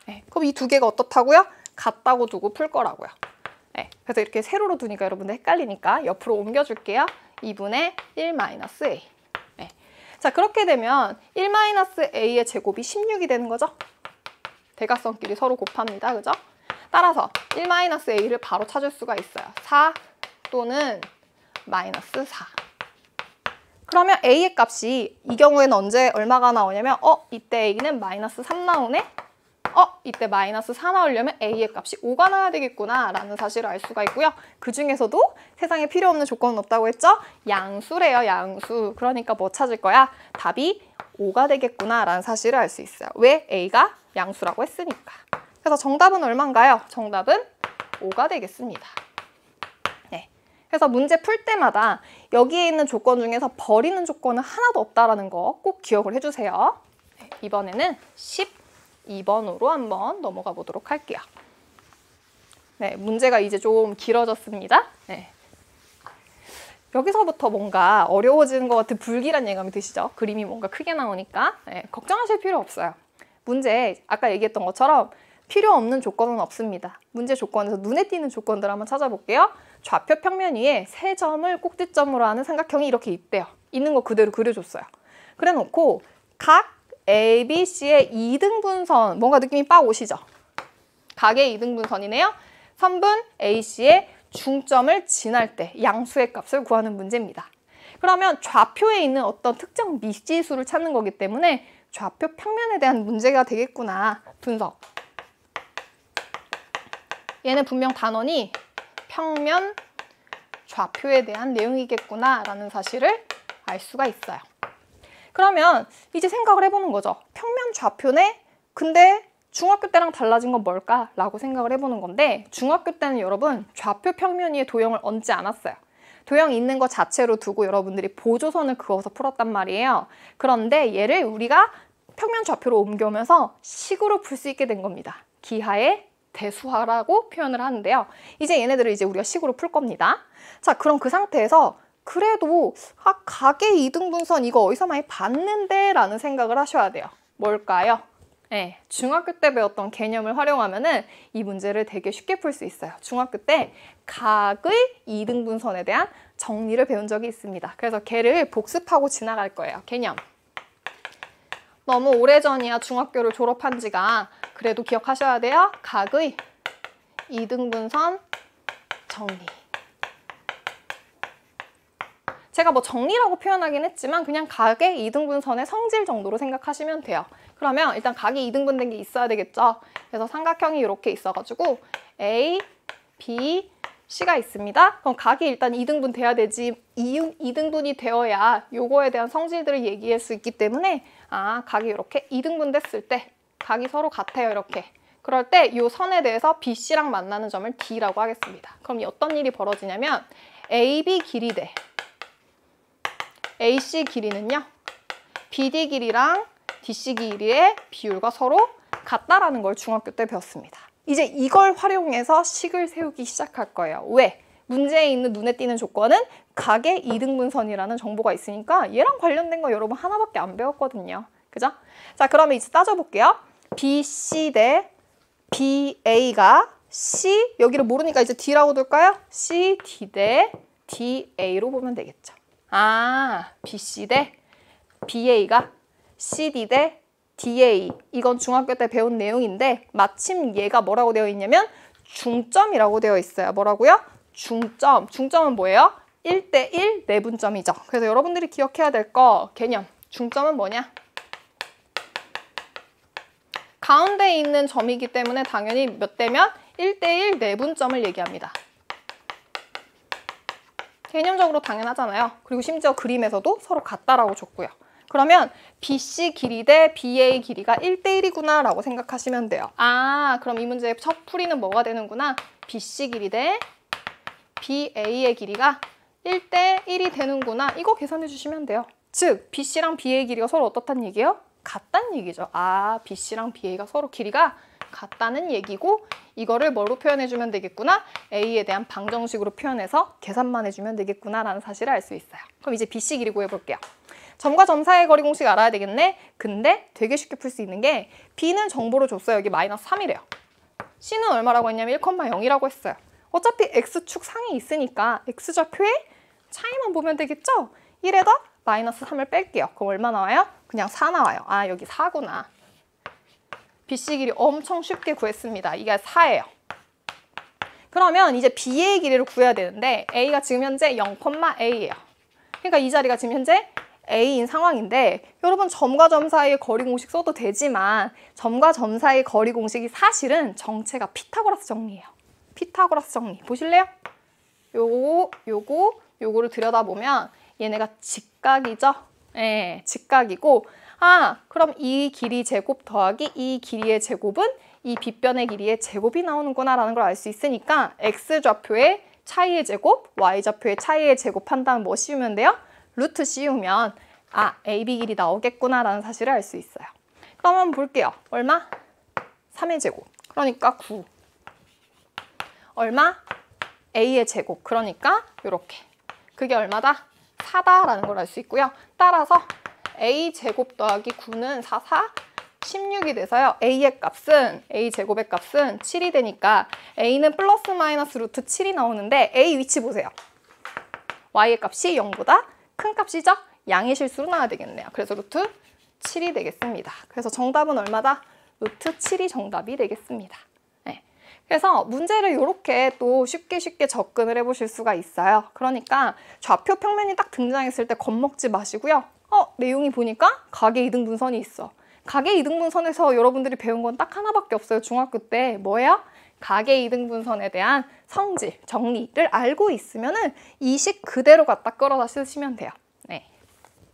[SPEAKER 1] 네, 그럼 이 두 개가 어떻다고요? 같다고 두고 풀 거라고요. 네, 그래서 이렇게 세로로 두니까 여러분들 헷갈리니까 옆으로 옮겨줄게요. 2분의 1 마이너스 a. 네. 자, 그렇게 되면 1 마이너스 a의 제곱이 16이 되는 거죠. 대각선끼리 서로 곱합니다. 그죠? 따라서 1 마이너스 a를 바로 찾을 수가 있어요. 4 또는 마이너스 4. 그러면 a의 값이 이 경우에는 언제 얼마가 나오냐면 이때 a는 마이너스 3 나오네? 이때 마이너스 4 나오려면 a의 값이 5가 나와야 되겠구나 라는 사실을 알 수가 있고요. 그 중에서도 세상에 필요 없는 조건은 없다고 했죠? 양수래요, 양수. 그러니까 뭐 찾을 거야? 답이 5가 되겠구나 라는 사실을 알 수 있어요. 왜? a가 양수라고 했으니까. 그래서 정답은 얼마인가요? 정답은 5가 되겠습니다. 네. 그래서 문제 풀 때마다 여기에 있는 조건 중에서 버리는 조건은 하나도 없다라는 거 꼭 기억을 해주세요. 네. 이번에는 12번으로 한번 넘어가 보도록 할게요. 네, 문제가 이제 좀 길어졌습니다. 네. 여기서부터 뭔가 어려워지는 것 같은 불길한 예감이 드시죠? 그림이 뭔가 크게 나오니까. 네, 걱정하실 필요 없어요. 문제, 아까 얘기했던 것처럼 필요 없는 조건은 없습니다. 문제 조건에서 눈에 띄는 조건들 한번 찾아볼게요. 좌표 평면 위에 세 점을 꼭지점으로 하는 삼각형이 이렇게 있대요. 있는 거 그대로 그려줬어요. 그래 놓고 각 A, B, C의 이등분선, 뭔가 느낌이 빡 오시죠? 각의 이등분선이네요. 선분 A, C의 중점을 지날 때 양수의 값을 구하는 문제입니다. 그러면 좌표에 있는 어떤 특정 미지수를 찾는 거기 때문에 좌표 평면에 대한 문제가 되겠구나. 분석. 얘는 분명 단원이 평면 좌표에 대한 내용이겠구나 라는 사실을 알 수가 있어요. 그러면 이제 생각을 해보는 거죠. 평면 좌표네? 근데 중학교 때랑 달라진 건 뭘까? 라고 생각을 해보는 건데 중학교 때는 여러분 좌표 평면 위에 도형을 얹지 않았어요. 도형 있는 것 자체로 두고 여러분들이 보조선을 그어서 풀었단 말이에요. 그런데 얘를 우리가 평면 좌표로 옮겨오면서 식으로 풀 수 있게 된 겁니다. 기하의 대수하라고 표현을 하는데요. 이제 얘네들을 이제 우리가 식으로 풀 겁니다. 자, 그럼 그 상태에서 그래도 각의 이등분선 이거 어디서 많이 봤는데 라는 생각을 하셔야 돼요. 뭘까요? 네, 중학교 때 배웠던 개념을 활용하면은 이 문제를 되게 쉽게 풀 수 있어요. 중학교 때 각의 이등분선에 대한 정리를 배운 적이 있습니다. 그래서 걔를 복습하고 지나갈 거예요. 개념. 너무 오래전이야 중학교를 졸업한 지가. 그래도 기억하셔야 돼요. 각의 이등분선 정리. 제가 뭐 정리라고 표현하긴 했지만 그냥 각의 이등분선의 성질 정도로 생각하시면 돼요. 그러면 일단 각이 이등분된 게 있어야 되겠죠. 그래서 삼각형이 이렇게 있어가지고 A, B, C가 있습니다. 그럼 각이 일단 이등분 돼야 되지. 이등분이 되어야 요거에 대한 성질들을 얘기할 수 있기 때문에 각이 이렇게 이등분 됐을 때 각이 서로 같아요. 이렇게. 그럴 때 이 선에 대해서 BC랑 만나는 점을 D라고 하겠습니다. 그럼 어떤 일이 벌어지냐면 AB 길이 대 AC 길이는요. BD 길이랑 DC 길이의 비율과 서로 같다라는 걸 중학교 때 배웠습니다. 이제 이걸 활용해서 식을 세우기 시작할 거예요. 왜? 문제에 있는 눈에 띄는 조건은 각의 이등분선이라는 정보가 있으니까 얘랑 관련된 거 여러분 하나밖에 안 배웠거든요. 그죠? 자, 그러면 이제 따져볼게요. BC 대 BA가 C, 여기를 모르니까 이제 D라고 둘까요? C, D 대 DA로 보면 되겠죠. BC 대 BA가 CD 대 DA. 이건 중학교 때 배운 내용인데 마침 얘가 뭐라고 되어 있냐면 중점이라고 되어 있어요. 뭐라고요? 중점. 중점은 뭐예요? 1대1 내분점이죠. 그래서 여러분들이 기억해야 될 거 개념. 중점은 뭐냐? 가운데 있는 점이기 때문에 당연히 몇 대면 1대1 내분점을 얘기합니다. 개념적으로 당연하잖아요. 그리고 심지어 그림에서도 서로 같다라고 줬고요. 그러면 BC 길이 대 BA 길이가 1대1이구나 라고 생각하시면 돼요. 그럼 이 문제의 첫 풀이는 뭐가 되는구나? BC 길이 대 BA의 길이가 1대1이 되는구나. 이거 계산해 주시면 돼요. 즉 BC랑 BA 길이가 서로 어떻다는 얘기예요? 같다는 얘기죠. BC랑 BA가 서로 길이가 같다는 얘기고 이거를 뭐로 표현해주면 되겠구나? A에 대한 방정식으로 표현해서 계산만 해주면 되겠구나 라는 사실을 알 수 있어요. 그럼 이제 BC 길이 구해볼게요. 점과 점 사이의 거리 공식 알아야 되겠네? 근데 되게 쉽게 풀 수 있는 게 B는 정보를 줬어요. 여기 마이너스 3이래요. C는 얼마라고 했냐면 1,0이라고 했어요. 어차피 x축 상이 있으니까 x좌표의 차이만 보면 되겠죠? 1에다 마이너스 3을 뺄게요. 그럼 얼마 나와요? 그냥 4 나와요. 아, 여기 4구나. BC 길이 엄청 쉽게 구했습니다. 이게 4예요. 그러면 이제 B의 길이를 구해야 되는데 A가 지금 현재 0,A예요. 그러니까 이 자리가 지금 현재 A인 상황인데 여러분 점과 점 사이의 거리 공식 써도 되지만 점과 점 사이의 거리 공식이 사실은 정체가 피타고라스 정리예요. 피타고라스 정리. 보실래요? 요거를 들여다보면 얘네가 직각이죠? 예, 직각이고 그럼 이 길이 제곱 더하기 이 길이의 제곱은 이 빗변의 길이의 제곱이 나오는구나 라는 걸 알 수 있으니까 x좌표의 차이의 제곱, y좌표의 차이의 제곱 한다면 뭐 씌우면 돼요? 루트 씌우면 AB 길이 나오겠구나 라는 사실을 알 수 있어요. 그러면 볼게요. 얼마? 3의 제곱. 그러니까 9. 얼마? A의 제곱. 그러니까 이렇게. 그게 얼마다? 4다라는 걸 알 수 있고요. 따라서 A 제곱 더하기 9는 4, 16이 돼서요. A의 값은, A 제곱의 값은 7이 되니까 A는 플러스 마이너스 루트 7이 나오는데 A 위치 보세요. Y의 값이 0보다 큰 값이죠? 양의 실수로 나와야 되겠네요. 그래서 루트 7이 되겠습니다. 그래서 정답은 얼마다? 루트 7이 정답이 되겠습니다. 네. 그래서 문제를 이렇게 또 쉽게 접근을 해보실 수가 있어요. 그러니까 좌표 평면이 딱 등장했을 때 겁먹지 마시고요. 내용이 보니까 가계 이등분선이 있어. 가계 이등분선에서 여러분들이 배운 건 딱 하나밖에 없어요. 중학교 때 뭐예요? 가계 이등분선에 대한 성질, 정리를 알고 있으면은 이 식 그대로 갖다 끌어다 쓰시면 돼요. 네.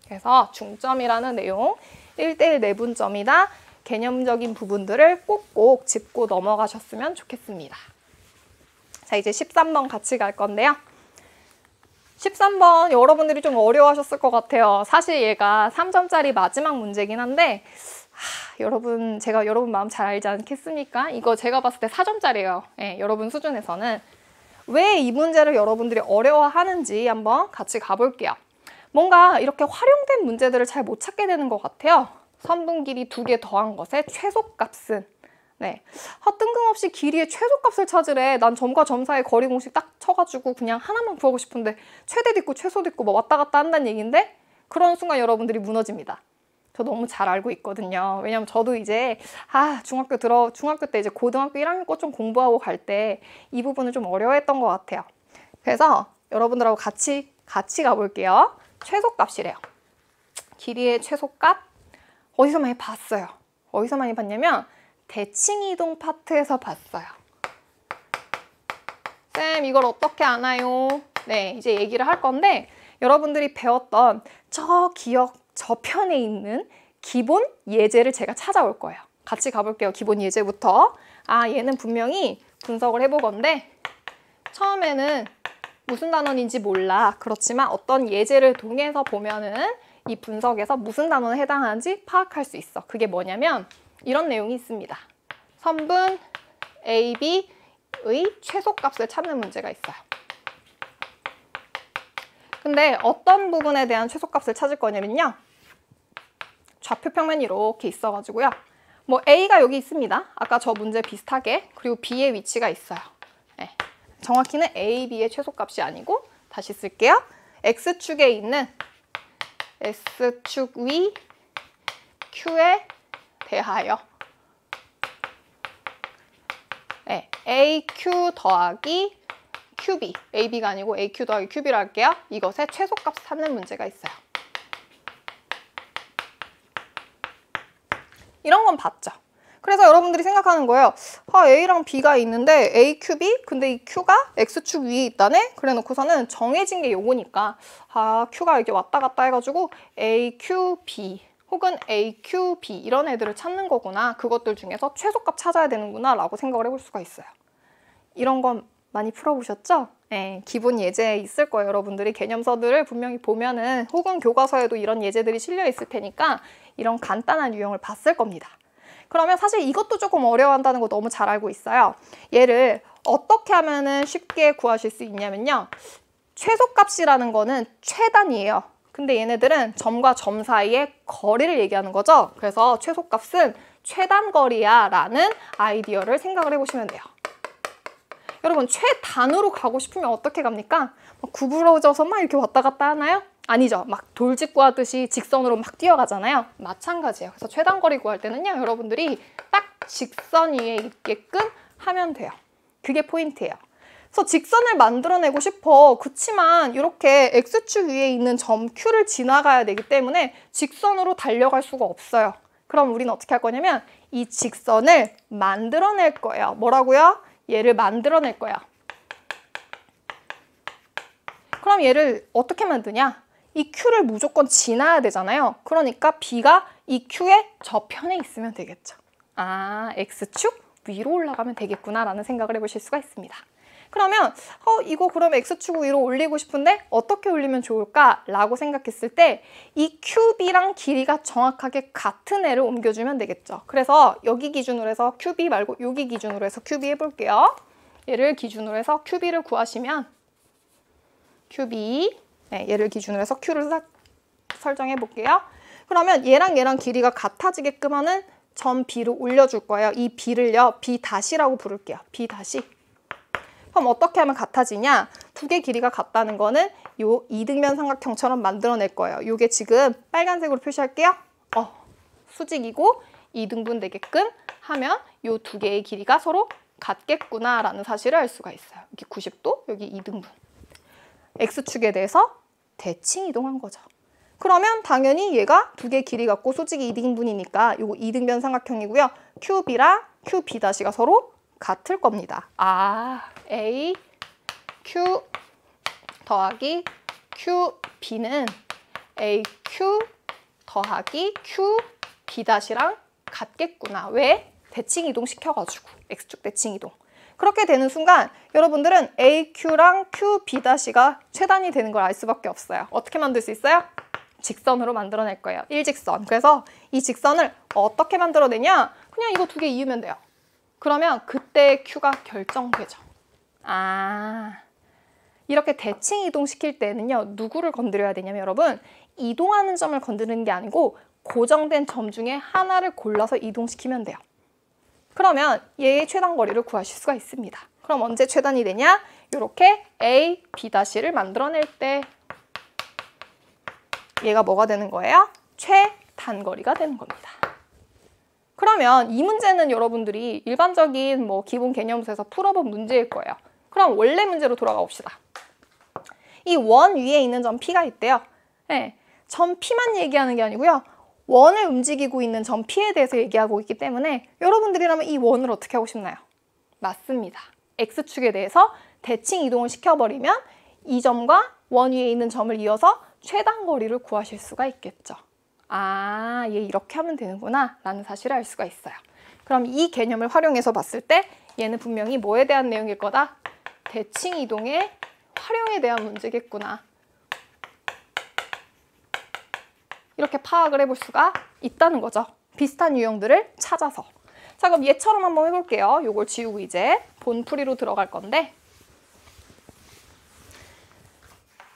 [SPEAKER 1] 그래서 중점이라는 내용, 1대1 내분점이다. 개념적인 부분들을 꼭꼭 짚고 넘어가셨으면 좋겠습니다. 자, 이제 13번 같이 갈 건데요. 13번 여러분들이 좀 어려워하셨을 것 같아요. 사실 얘가 3점짜리 마지막 문제긴 한데 여러분, 제가 여러분 마음 잘 알지 않겠습니까? 이거 제가 봤을 때 4점짜리예요. 네, 여러분 수준에서는. 왜 이 문제를 여러분들이 어려워하는지 한번 같이 가볼게요. 뭔가 이렇게 활용된 문제들을 잘 못 찾게 되는 것 같아요. 선분 길이 2개 더한 것의 최소값은 네. 뜬금없이 길이의 최소값을 찾으래. 난 점과 점 사이의 거리 공식 딱 쳐가지고 그냥 하나만 구하고 싶은데 최대도 있고 최소도 있고 뭐 왔다 갔다 한다는 얘기인데 그런 순간 여러분들이 무너집니다. 저 너무 잘 알고 있거든요. 왜냐면 저도 이제 중학교 때 이제 고등학교 1학년 거 좀 공부하고 갈 때 이 부분을 좀 어려워했던 것 같아요. 그래서 여러분들하고 같이 가볼게요. 최소값이래요. 길이의 최소값 어디서 많이 봤어요? 어디서 많이 봤냐면 대칭이동 파트에서 봤어요. 쌤 이걸 어떻게 아나요? 네, 이제 얘기를 할 건데 여러분들이 배웠던 저 편에 있는 기본 예제를 제가 찾아올 거예요. 같이 가볼게요. 기본 예제부터. 얘는 분명히 분석을 해볼 건데 처음에는 무슨 단원인지 몰라. 그렇지만 어떤 예제를 통해서 보면은 이 분석에서 무슨 단원에 해당하는지 파악할 수 있어. 그게 뭐냐면 이런 내용이 있습니다. 선분 AB의 최소값을 찾는 문제가 있어요. 근데 어떤 부분에 대한 최소값을 찾을 거냐면요. 좌표 평면이 이렇게 있어가지고요. 뭐 A가 여기 있습니다. 아까 저 문제 비슷하게. 그리고 B의 위치가 있어요. 네. 정확히는 A, B의 최소값이 아니고 다시 쓸게요. X축에 있는 S축 위 Q에 대하여 네, AQ 더하기 QB, AB가 아니고 AQ 더하기 QB로 할게요. 이것의 최소값을 찾는 문제가 있어요. 이런 건 봤죠. 그래서 여러분들이 생각하는 거예요. A랑 B가 있는데 A, QB? 근데 이 Q가 X축 위에 있다네? 그래 놓고서는 정해진 게 요거니까 Q가 이렇게 왔다 갔다 해가지고 A, Q, B 혹은 A, Q, B 이런 애들을 찾는 거구나. 그것들 중에서 최소값 찾아야 되는구나 라고 생각을 해볼 수가 있어요. 이런 건 많이 풀어보셨죠? 네, 기본 예제에 있을 거예요. 여러분들이 개념서들을 분명히 보면은 혹은 교과서에도 이런 예제들이 실려 있을 테니까 이런 간단한 유형을 봤을 겁니다. 그러면 사실 이것도 조금 어려워한다는 거 너무 잘 알고 있어요. 얘를 어떻게 하면은 쉽게 구하실 수 있냐면요. 최소값이라는 거는 최단이에요. 근데 얘네들은 점과 점 사이의 거리를 얘기하는 거죠. 그래서 최소값은 최단거리야 라는 아이디어를 생각을 해보시면 돼요. 여러분 최단으로 가고 싶으면 어떻게 갑니까? 막 구부러져서 막 이렇게 왔다 갔다 하나요? 아니죠. 막 돌직구 하듯이 직선으로 막 뛰어가잖아요. 마찬가지예요. 그래서 최단거리 구할 때는요, 여러분들이 딱 직선 위에 있게끔 하면 돼요. 그게 포인트예요. 그래서 직선을 만들어내고 싶어. 그치만 이렇게 X축 위에 있는 점 Q를 지나가야 되기 때문에 직선으로 달려갈 수가 없어요. 그럼 우리는 어떻게 할 거냐면 이 직선을 만들어낼 거예요. 뭐라고요? 얘를 만들어낼 거야. 그럼 얘를 어떻게 만드냐? 이 Q를 무조건 지나야 되잖아요. 그러니까 B가 이 Q의 저편에 있으면 되겠죠. 아, X축 위로 올라가면 되겠구나 라는 생각을 해보실 수가 있습니다. 그러면 이거 그럼 X축 위로 올리고 싶은데 어떻게 올리면 좋을까? 라고 생각했을 때 이 QB랑 길이가 정확하게 같은 애를 옮겨주면 되겠죠. 그래서 여기 기준으로 해서 QB 말고 여기 기준으로 해서 QB 해볼게요. 얘를 기준으로 해서 QB를 구하시면 QB, 네, 얘를 기준으로 해서 Q를 설정해 볼게요. 그러면 얘랑 길이가 같아지게끔 하는 점 B를 올려줄 거예요. 이 B를요, B'라고 부를게요. B'. 그럼 어떻게 하면 같아지냐? 두 개 길이가 같다는 거는 요 이등변 삼각형처럼 만들어낼 거예요. 요게 지금 빨간색으로 표시할게요. 수직이고 이등분 되게끔 하면 요 두 개의 길이가 서로 같겠구나 라는 사실을 알 수가 있어요. 여기 90도, 여기 이등분. X축에 대해서 대칭 이동한 거죠. 그러면 당연히 얘가 두 개 길이 같고 수직이 이등분이니까 요거 이등변 삼각형이고요. QB랑 QB'가 서로 같을 겁니다. 아, A, Q 더하기 QB는 AQ 더하기 QB'랑 같겠구나. 왜? 대칭 이동 시켜가지고. X축 대칭 이동. 그렇게 되는 순간 여러분들은 AQ랑 QB'가 최단이 되는 걸 알 수밖에 없어요. 어떻게 만들 수 있어요? 직선으로 만들어낼 거예요. 일직선. 그래서 이 직선을 어떻게 만들어내냐? 그냥 이거 두 개 이으면 돼요. 그러면 그때 Q가 결정되죠. 아, 이렇게 대칭 이동시킬 때는요, 누구를 건드려야 되냐면 여러분, 이동하는 점을 건드리는 게 아니고 고정된 점 중에 하나를 골라서 이동시키면 돼요. 그러면 얘의 최단 거리를 구하실 수가 있습니다. 그럼 언제 최단이 되냐? 이렇게 A, B''를 만들어낼 때 얘가 뭐가 되는 거예요? 최단거리가 되는 겁니다. 그러면 이 문제는 여러분들이 일반적인 기본 개념에서 풀어본 문제일 거예요. 그럼 원래 문제로 돌아가 봅시다. 이 원 위에 있는 점 P가 있대요. 네, 점 P만 얘기하는 게 아니고요. 원을 움직이고 있는 점 P에 대해서 얘기하고 있기 때문에 여러분들이라면 이 원을 어떻게 하고 싶나요? 맞습니다. X축에 대해서 대칭 이동을 시켜버리면 이 점과 원 위에 있는 점을 이어서 최단 거리를 구하실 수가 있겠죠. 아, 얘 이렇게 하면 되는구나 라는 사실을 알 수가 있어요. 그럼 이 개념을 활용해서 봤을 때 얘는 분명히 뭐에 대한 내용일 거다? 대칭 이동의 활용에 대한 문제겠구나. 이렇게 파악을 해볼 수가 있다는 거죠. 비슷한 유형들을 찾아서. 자, 그럼 얘처럼 한번 해볼게요. 요걸 지우고 이제 본풀이로 들어갈 건데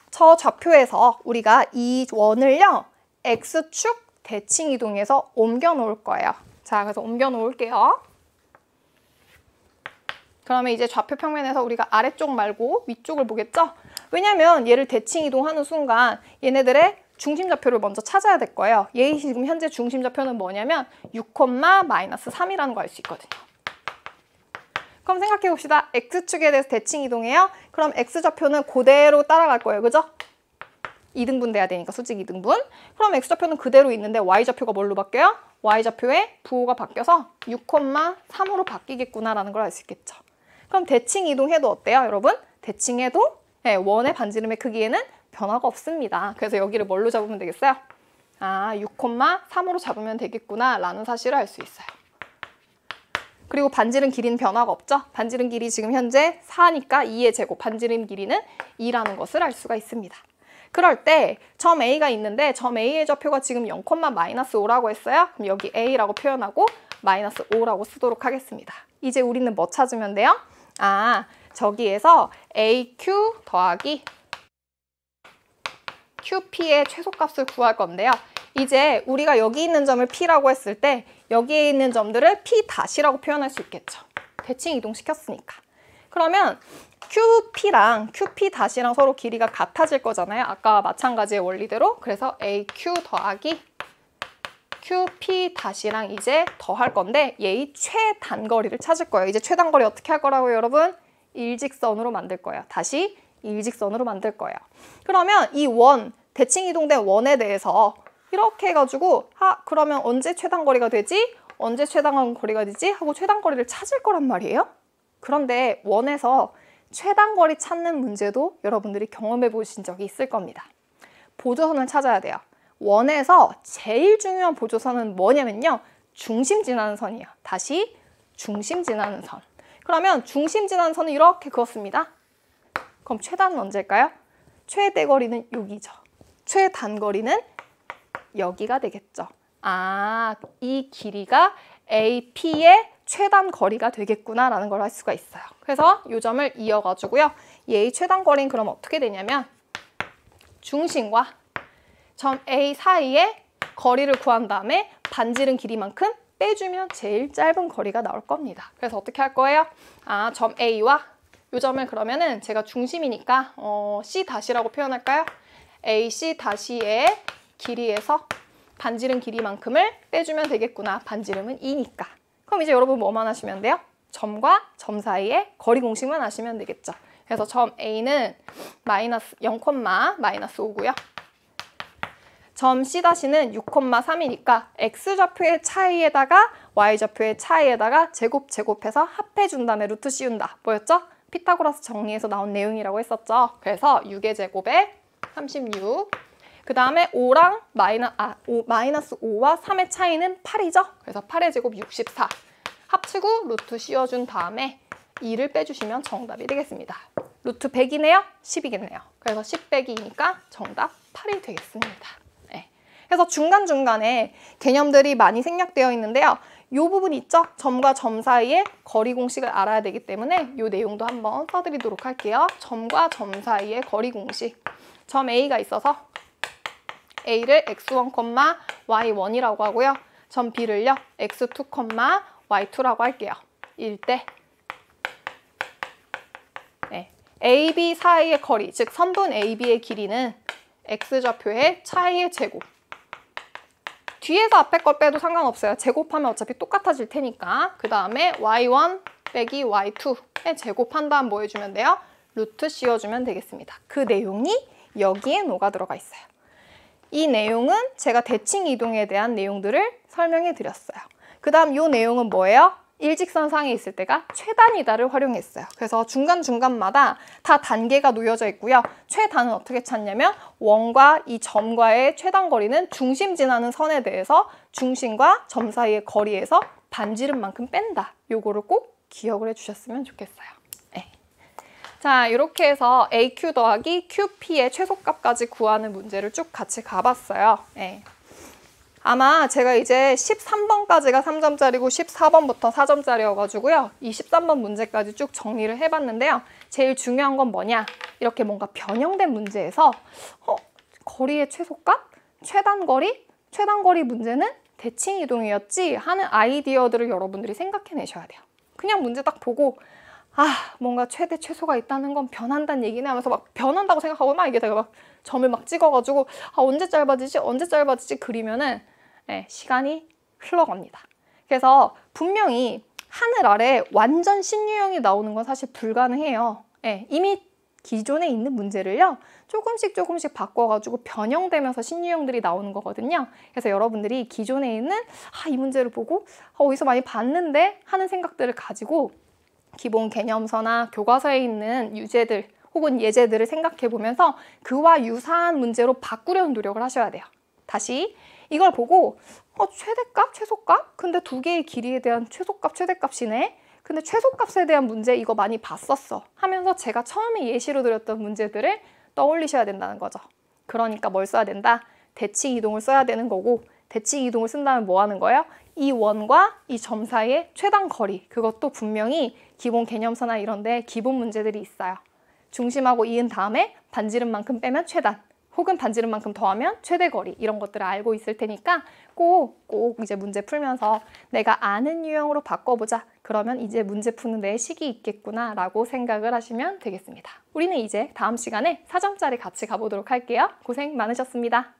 [SPEAKER 1] 저 좌표에서 우리가 이 원을요, X축 대칭 이동해서 옮겨 놓을 거예요. 자, 그래서 옮겨 놓을게요. 그러면 이제 좌표 평면에서 우리가 아래쪽 말고 위쪽을 보겠죠? 왜냐면 얘를 대칭 이동하는 순간 얘네들의 중심 좌표를 먼저 찾아야 될 거예요. 얘 지금 현재 중심 좌표는 뭐냐면 6,-3이라는 거 알 수 있거든요. 그럼 생각해 봅시다. X축에 대해서 대칭 이동해요. 그럼 X좌표는 그대로 따라갈 거예요. 그죠? 2등분 돼야 되니까 수직 2등분. 그럼 X좌표는 그대로 있는데 Y좌표가 뭘로 바뀌어요? Y좌표의 부호가 바뀌어서 6,3으로 바뀌겠구나라는 걸 알 수 있겠죠. 그럼 대칭 이동해도 어때요, 여러분? 대칭해도 네, 원의 반지름의 크기에는 변화가 없습니다. 그래서 여기를 뭘로 잡으면 되겠어요? 아, 6,3으로 잡으면 되겠구나라는 사실을 알 수 있어요. 그리고 반지름 길이는 변화가 없죠? 반지름 길이 지금 현재 4니까 2의 제곱, 반지름 길이는 2라는 것을 알 수가 있습니다. 그럴 때 점 A가 있는데 점 A의 좌표가 지금 0,-5라고 했어요. 그럼 여기 A라고 표현하고 -5라고 쓰도록 하겠습니다. 이제 우리는 뭐 찾으면 돼요? 아, 저기에서 AQ 더하기 QP의 최소값을 구할 건데요. 이제 우리가 여기 있는 점을 P라고 했을 때 여기에 있는 점들을 P''라고 표현할 수 있겠죠. 대칭 이동시켰으니까. 그러면 QP랑 QP-랑 서로 길이가 같아질 거잖아요. 아까와 마찬가지의 원리대로. 그래서 AQ 더하기 QP-랑 이제 더할 건데 얘의 최단거리를 찾을 거예요. 이제 최단거리 어떻게 할 거라고요, 여러분? 일직선으로 만들 거예요. 다시 일직선으로 만들 거예요. 그러면 이 원, 대칭 이동된 원에 대해서 이렇게 해가지고 그러면 언제 최단거리가 되지? 언제 최단거리가 되지? 하고 최단거리를 찾을 거란 말이에요. 그런데 원에서 최단거리 찾는 문제도 여러분들이 경험해 보신 적이 있을 겁니다. 보조선을 찾아야 돼요. 원에서 제일 중요한 보조선은 뭐냐면요. 중심 지나는 선이에요. 다시 중심 지나는 선. 그러면 중심 지나는 선은 이렇게 그었습니다. 그럼 최단은 언제일까요? 최대거리는 여기죠. 최단거리는 여기가 되겠죠. 이 길이가 AP의 최단거리가 되겠구나라는 걸 알 수가 있어요. 그래서 이 점을 이어가지고요. 얘의 최단거리는 그럼 어떻게 되냐면 중심과 점 A 사이의 거리를 구한 다음에 반지름 길이만큼 빼주면 제일 짧은 거리가 나올 겁니다. 그래서 어떻게 할 거예요? 점 A와 이 점을 그러면은 제가 중심이니까 C-라고 표현할까요? AC-의 길이에서 반지름 길이만큼을 빼주면 되겠구나. 반지름은 2니까. 그럼 이제 여러분 뭐만 하시면 돼요? 점과 점 사이의 거리 공식만 아시면 되겠죠. 그래서 점 A는 마이너스 0,-5고요. 점 C-는 6,3이니까 X좌표의 차이에다가 Y좌표의 차이에다가 제곱해서 합해준 다음에 루트 씌운다. 뭐였죠? 피타고라스 정리에서 나온 내용이라고 했었죠. 그래서 6의 제곱에 36. 그 다음에 5랑 마이너스 5와 3의 차이는 8이죠. 그래서 8의 제곱 64. 합치고 루트 씌워준 다음에 2를 빼주시면 정답이 되겠습니다. 루트 100이네요? 10이겠네요. 그래서 10 빼기 2니까 정답 8이 되겠습니다. 네. 그래서 중간중간에 개념들이 많이 생략되어 있는데요. 이 부분 있죠? 점과 점 사이의 거리 공식을 알아야 되기 때문에 이 내용도 한번 써드리도록 할게요. 점과 점 사이의 거리 공식. 점 A가 있어서 A를 x1, y1이라고 하고요. 점 B를요. x2, y2라고 할게요. 일 때 AB 사이의 거리, 즉 선분 AB의 길이는 x좌표의 차이의 제곱. 뒤에서 앞에 걸 빼도 상관없어요. 제곱하면 어차피 똑같아질 테니까. 그 다음에 y1 빼기 y2에 제곱한 다음 뭐 해주면 돼요? 루트 씌워주면 되겠습니다. 그 내용이 여기에 녹아 들어가 있어요. 이 내용은 제가 대칭 이동에 대한 내용들을 설명해 드렸어요. 그 다음 이 내용은 뭐예요? 일직선상에 있을 때가 최단이다를 활용했어요. 그래서 중간중간마다 다 단계가 놓여져 있고요. 최단은 어떻게 찾냐면 원과 이 점과의 최단거리는 중심 지나는 선에 대해서 중심과 점 사이의 거리에서 반지름만큼 뺀다. 요거를 꼭 기억을 해주셨으면 좋겠어요. 네. 자, 이렇게 해서 AQ 더하기 QP의 최소값까지 구하는 문제를 쭉 같이 가봤어요. 네. 아마 제가 이제 13번까지가 3점짜리고 14번부터 4점짜리여가지고요. 이 13번 문제까지 쭉 정리를 해봤는데요. 제일 중요한 건 뭐냐? 이렇게 뭔가 변형된 문제에서 거리의 최소값? 최단거리 문제는 대칭 이동이었지 하는 아이디어들을 여러분들이 생각해내셔야 돼요. 그냥 문제 딱 보고 뭔가 최대 최소가 있다는 건 변한다는 얘기네 하면서 막 변한다고 생각하고 막 이게 내가 막 점을 막 찍어가지고 언제 짧아지지 그리면은 시간이 흘러갑니다. 그래서 분명히 하늘 아래 완전 신유형이 나오는 건 사실 불가능해요. 이미 기존에 있는 문제를요 조금씩 바꿔가지고 변형되면서 신유형들이 나오는 거거든요. 그래서 여러분들이 기존에 있는 이 문제를 보고 어디서 많이 봤는데 하는 생각들을 가지고 기본 개념서나 교과서에 있는 유제들 혹은 예제들을 생각해 보면서 그와 유사한 문제로 바꾸려는 노력을 하셔야 돼요. 다시 이걸 보고 최대값? 최소값? 근데 두 개의 길이에 대한 최소값, 최대값이네? 근데 최소값에 대한 문제 이거 많이 봤었어 하면서 제가 처음에 예시로 드렸던 문제들을 떠올리셔야 된다는 거죠. 그러니까 뭘 써야 된다? 대칭 이동을 써야 되는 거고 대칭 이동을 쓴다면 뭐 하는 거예요? 이 원과 이 점 사이의 최단 거리 그것도 분명히 기본 개념서나 이런 데 기본 문제들이 있어요. 중심하고 이은 다음에 반지름만큼 빼면 최단 혹은 반지름만큼 더하면 최대 거리 이런 것들을 알고 있을 테니까 꼭 이제 문제 풀면서 내가 아는 유형으로 바꿔보자. 그러면 이제 문제 푸는 데에 식이 있겠구나 라고 생각을 하시면 되겠습니다. 우리는 이제 다음 시간에 4점짜리 같이 가보도록 할게요. 고생 많으셨습니다.